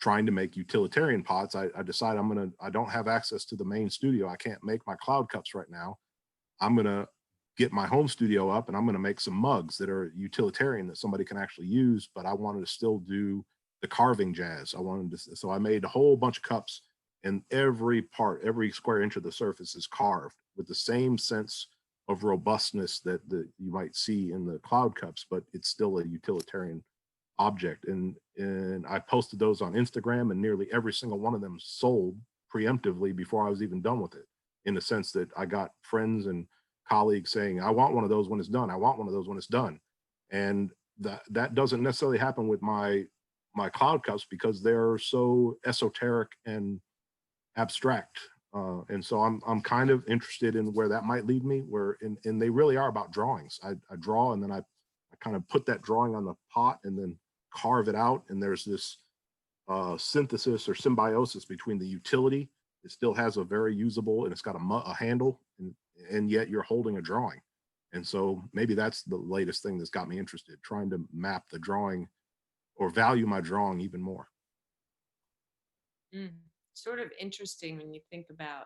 trying to make utilitarian pots. I decided I don't have access to the main studio. I can't make my cloud cups right now. I'm going to get my home studio up and I'm going to make some mugs that are utilitarian that somebody can actually use, but I wanted to still do the carving jazz. So I made a whole bunch of cups, and every square inch of the surface is carved with the same sense of robustness that you might see in the cloud cups, but it's still a utilitarian object. And I posted those on Instagram, and nearly every single one of them sold preemptively before I was even done with it, in the sense that I got friends and colleagues saying, I want one of those when it's done. I want one of those when it's done. And that doesn't necessarily happen with my cloud cups because they're so esoteric and abstract. And so I'm kind of interested in where that might lead me, and they really are about drawings. I draw, and then I kind of put that drawing on the pot and then carve it out. And there's this synthesis or symbiosis between the utility. It still has a very usable, and it's got a handle, and yet you're holding a drawing. And so maybe that's the latest thing that's got me interested, trying to map the drawing or value my drawing even more. Mm. Sort of interesting when you think about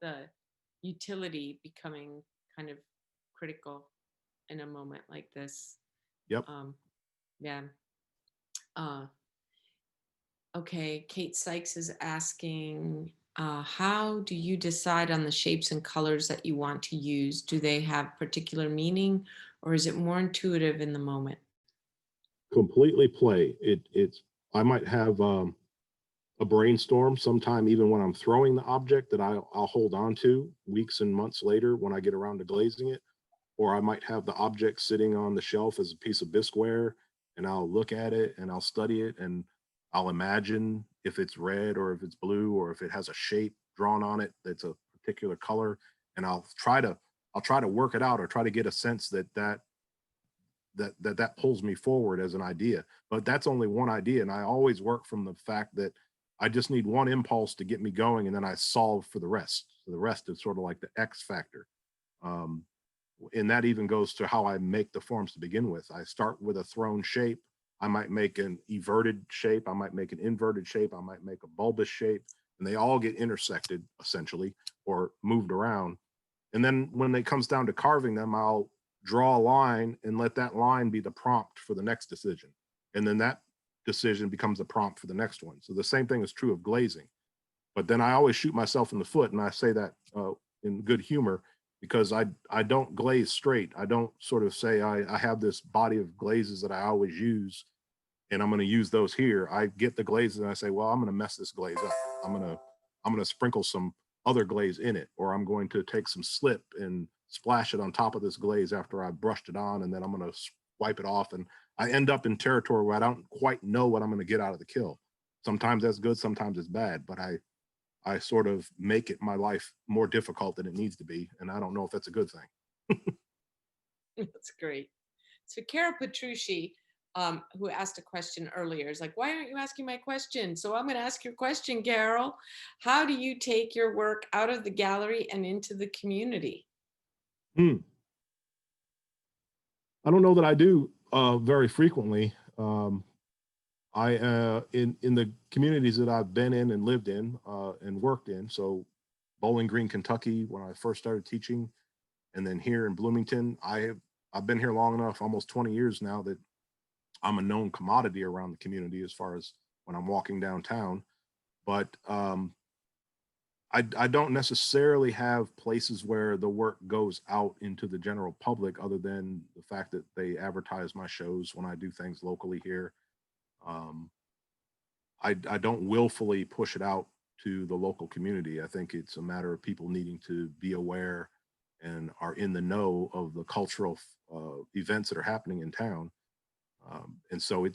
the utility becoming kind of critical in a moment like this. Yep. Yeah. Uh, okay. Kate Sykes is asking, how do you decide on the shapes and colors that you want to use? Do they have particular meaning, or is it more intuitive in the moment? Completely play. I might have a brainstorm sometime, even when I'm throwing the object that I'll hold on to weeks and months later when I get around to glazing it. Or I might have the object sitting on the shelf as a piece of bisqueware, and I'll look at it and I'll study it, and I'll imagine if it's red or if it's blue or if it has a shape drawn on it that's a particular color, and I'll try to work it out or try to get a sense that pulls me forward as an idea. But that's only one idea, and I always work from the fact that I just need one impulse to get me going, and then I solve for the rest. So the rest is sort of like the X factor. Um, and that even goes to how I make the forms to begin with. I start with a thrown shape. I might make an everted shape. I might make an inverted shape. I might make a bulbous shape, and they all get intersected essentially or moved around. And then when it comes down to carving them, I'll draw a line and let that line be the prompt for the next decision. And then that decision becomes the prompt for the next one. So the same thing is true of glazing. But then I always shoot myself in the foot, and I say that in good humor, because I don't glaze straight. I don't sort of say I have this body of glazes that I always use, and I'm going to use those here. I get the glazes and I say, well, I'm going to mess this glaze up. I'm going to sprinkle some other glaze in it, or I'm going to take some slip and splash it on top of this glaze after I brushed it on, and then I'm going to wipe it off. And I end up in territory where I don't quite know what I'm going to get out of the kill. Sometimes that's good, sometimes it's bad, but I sort of make it my life more difficult than it needs to be. And I don't know if that's a good thing. That's great. So Kara Petrucci, who asked a question earlier, is like, why aren't you asking my question? So I'm going to ask your question, Carol. How do you take your work out of the gallery and into the community? I don't know that I do very frequently. In the communities that I've been in and lived in and worked in, so Bowling Green, Kentucky, when I first started teaching, and then here in Bloomington, I've been here long enough, almost 20 years now, that I'm a known commodity around the community as far as when I'm walking downtown. But I don't necessarily have places where the work goes out into the general public, other than the fact that they advertise my shows when I do things locally here. Um, I don't willfully push it out to the local community. I think it's a matter of people needing to be aware and are in the know of the cultural events that are happening in town. And so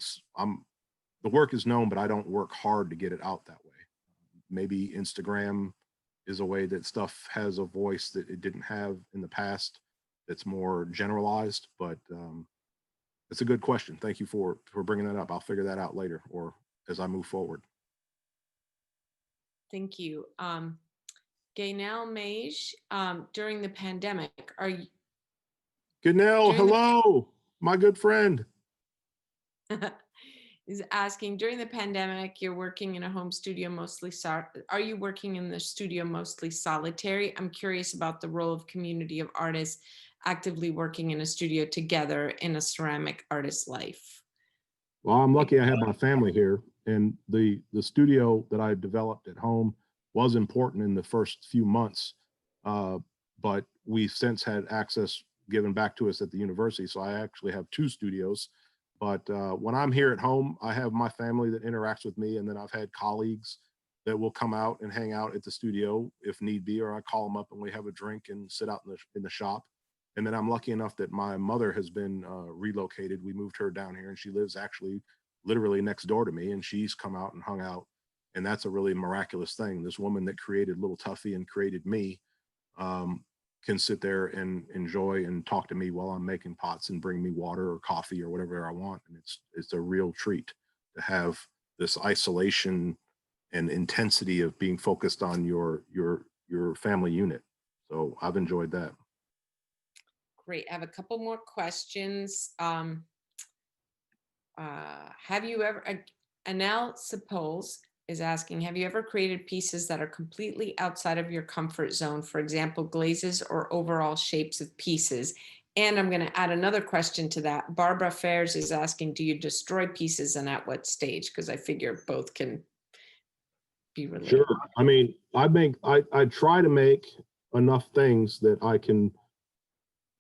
the work is known, but I don't work hard to get it out that way. Maybe Instagram is a way that stuff has a voice that it didn't have in the past, that's more generalized. But it's a good question. Thank you for bringing that up. I'll figure that out later or as I move forward. Thank you. Gaynell Mage, during the pandemic, Ganelle, during the hello, my good friend. is asking, during the pandemic, you're working in a home studio mostly, are you working in the studio mostly solitary? I'm curious about the role of community of artists actively working in a studio together in a ceramic artist's life. Well, I'm lucky I have my family here, and the studio that I developed at home was important in the first few months, but we've since had access given back to us at the university. So I actually have two studios. But when I'm here at home, I have my family that interacts with me, and then I've had colleagues that will come out and hang out at the studio if need be, or I call them up and we have a drink and sit out in the shop. And then I'm lucky enough that my mother has been relocated. We moved her down here, and she lives actually literally next door to me, and she's come out and hung out. And that's a really miraculous thing. This woman that created Little Tuffy and created me can sit there and enjoy and talk to me while I'm making pots and bring me water or coffee or whatever I want. And it's a real treat to have this isolation and intensity of being focused on your family unit. So I've enjoyed that. Great. I have a couple more questions. Have you ever, Anel Suppose is asking, have you ever created pieces that are completely outside of your comfort zone? For example, glazes or overall shapes of pieces? And I'm going to add another question to that. Barbara Fairs is asking, do you destroy pieces and at what stage? Because I figure both can be related. Sure. I mean, I try to make enough things that I can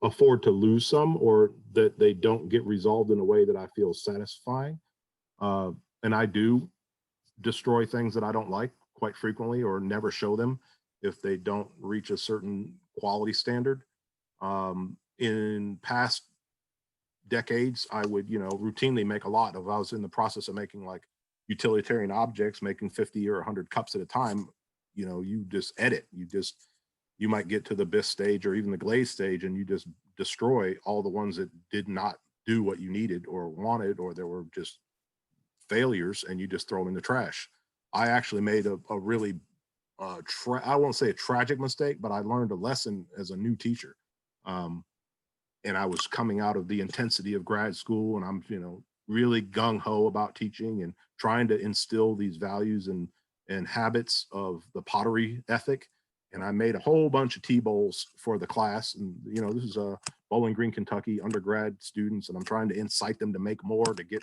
afford to lose some, or that they don't get resolved in a way that I feel satisfying. And I do destroy things that I don't like quite frequently, or never show them if they don't reach a certain quality standard. In past decades, I would, routinely make a lot of, I was in the process of making like utilitarian objects, making 50 or 100 cups at a time. You just edit, you might get to the bisque stage or even the glaze stage, and you just destroy all the ones that did not do what you needed or wanted, or there were just failures, and you just throw them in the trash. I actually made a really, I won't say a tragic mistake, but I learned a lesson as a new teacher. And I was coming out of the intensity of grad school, and I'm, really gung-ho about teaching and trying to instill these values and habits of the pottery ethic. And I made a whole bunch of tea bowls for the class. And, this is Bowling Green, Kentucky undergrad students, and I'm trying to incite them to make more, to get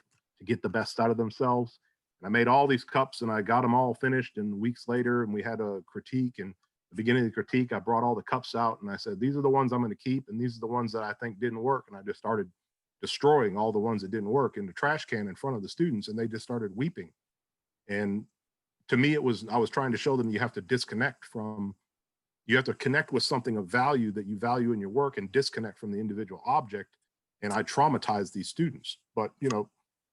the best out of themselves. And I made all these cups, and I got them all finished. And weeks later, and we had a critique. And at the beginning of the critique, I brought all the cups out, and I said, these are the ones I'm going to keep, and these are the ones that I think didn't work. And I just started destroying all the ones that didn't work in the trash can in front of the students, and they just started weeping. And to me, I was trying to show them you have to connect with something of value that you value in your work, and disconnect from the individual object. And I traumatized these students. But,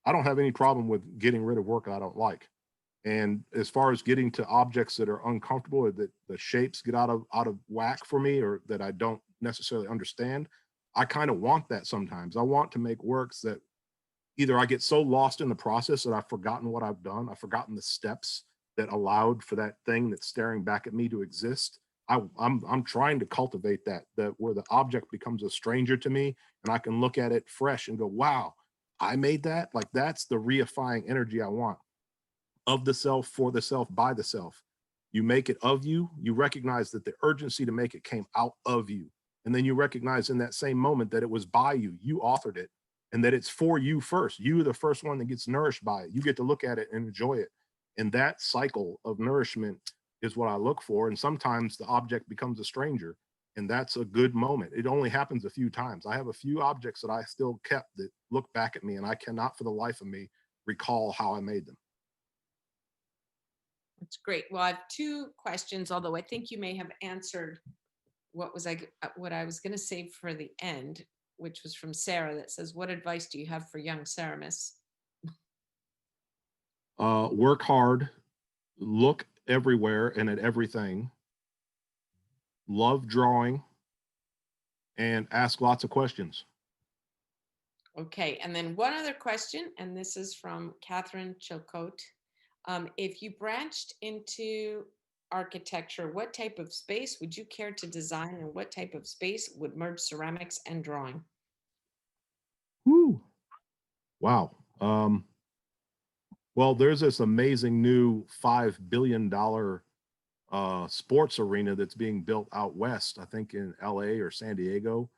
I don't have any problem with getting rid of work that I don't like. And as far as getting to objects that are uncomfortable, or that the shapes get out of whack for me, or that I don't necessarily understand, I kind of want that sometimes. I want to make works that either I get so lost in the process that I've forgotten what I've done, I've forgotten the steps that allowed for that thing that's staring back at me to exist. I'm trying to cultivate that where the object becomes a stranger to me, and I can look at it fresh and go, wow, I made that. Like, that's the reifying energy I want. Of the self, for the self, by the self. You make it of you. You recognize that the urgency to make it came out of you. And then you recognize in that same moment that it was by you. You authored it, and that it's for you first. You're the first one that gets nourished by it. You get to look at it and enjoy it. And that cycle of nourishment is what I look for. And sometimes the object becomes a stranger, and that's a good moment. It only happens a few times. I have a few objects that I still kept that look back at me, and I cannot for the life of me recall how I made them. That's great. Well, I have two questions, although I think you may have answered what I was going to save for the end, which was from Sarah, that says, what advice do you have for young ceramists? Work hard, look everywhere and at everything, love drawing, and ask lots of questions. Okay, and then one other question, and this is from Catherine Chilcote. If you branched into architecture, what type of space would you care to design, and what type of space would merge ceramics and drawing? Woo. Wow. Well, there's this amazing new $5 billion sports arena that's being built out west, I think in LA or San Diego,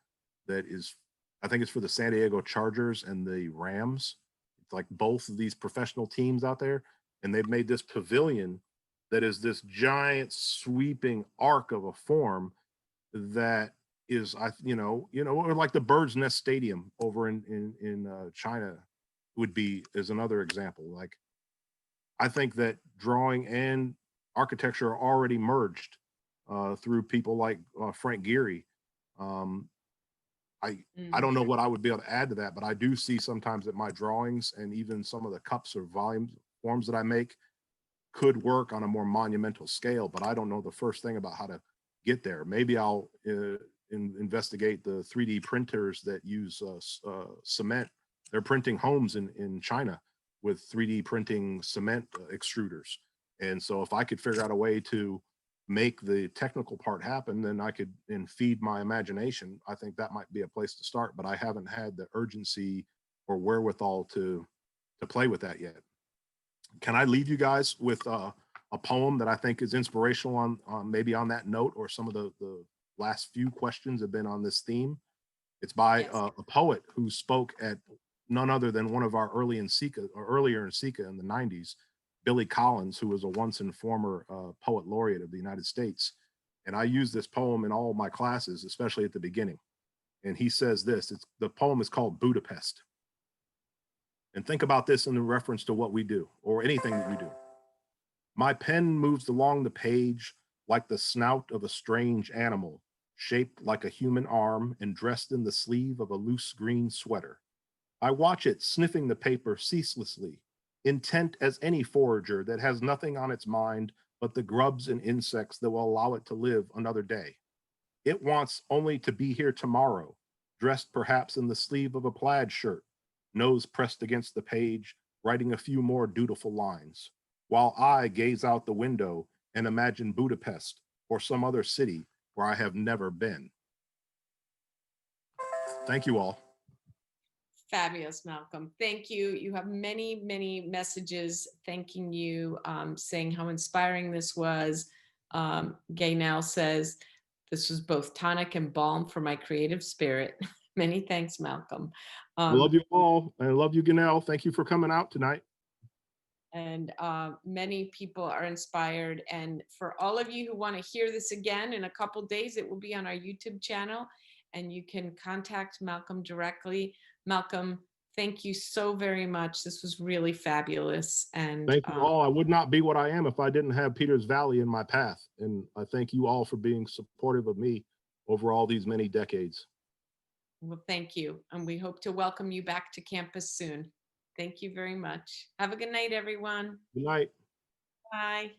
that is, I think it's for the San Diego Chargers and the Rams. It's like both of these professional teams out there, and they've made this pavilion that is this giant sweeping arc of a form that is, or like the Bird's Nest Stadium over in China is another example. Like, I think that drawing and architecture are already merged through people like Frank Gehry. I don't know what I would be able to add to that, but I do see sometimes that my drawings and even some of the cups or forms that I make could work on a more monumental scale, but I don't know the first thing about how to get there. Maybe I'll investigate the 3D printers that use cement. They're printing homes in China with 3D printing cement extruders. And so if I could figure out a way to make the technical part happen, then I could and feed my imagination. I think that might be a place to start, but I haven't had the urgency or wherewithal to play with that yet. Can I leave you guys with a poem that I think is inspirational on maybe on that note, or some of the last few questions have been on this theme? It's by Yes. a poet who spoke at none other than one of our earlier in Sika in the 90s, Billy Collins, who was a once and former poet laureate of the United States. And I use this poem in all my classes, especially at the beginning. And he says this, the poem is called Budapest. And think about this in reference to what we do, or anything that you do. My pen moves along the page like the snout of a strange animal, shaped like a human arm and dressed in the sleeve of a loose green sweater. I watch it sniffing the paper ceaselessly, intent as any forager that has nothing on its mind but the grubs and insects that will allow it to live another day. It wants only to be here tomorrow, dressed perhaps in the sleeve of a plaid shirt, nose pressed against the page, writing a few more dutiful lines, while I gaze out the window and imagine Budapest or some other city where I have never been. Thank you all. Fabulous, Malcolm. Thank you. You have many, many messages thanking you, saying how inspiring this was. Gaynell says, this was both tonic and balm for my creative spirit. Many thanks, Malcolm. I love you all. I love you, Ganelle. Thank you for coming out tonight. And many people are inspired. And for all of you who want to hear this again in a couple days, it will be on our YouTube channel, and you can contact Malcolm directly. Malcolm, thank you so very much. This was really fabulous. And thank you all. I would not be what I am if I didn't have Peters Valley in my path. And I thank you all for being supportive of me over all these many decades. well, thank you. And we hope to welcome you back to campus soon. Thank you very much. Have a good night, everyone. Good night. Bye.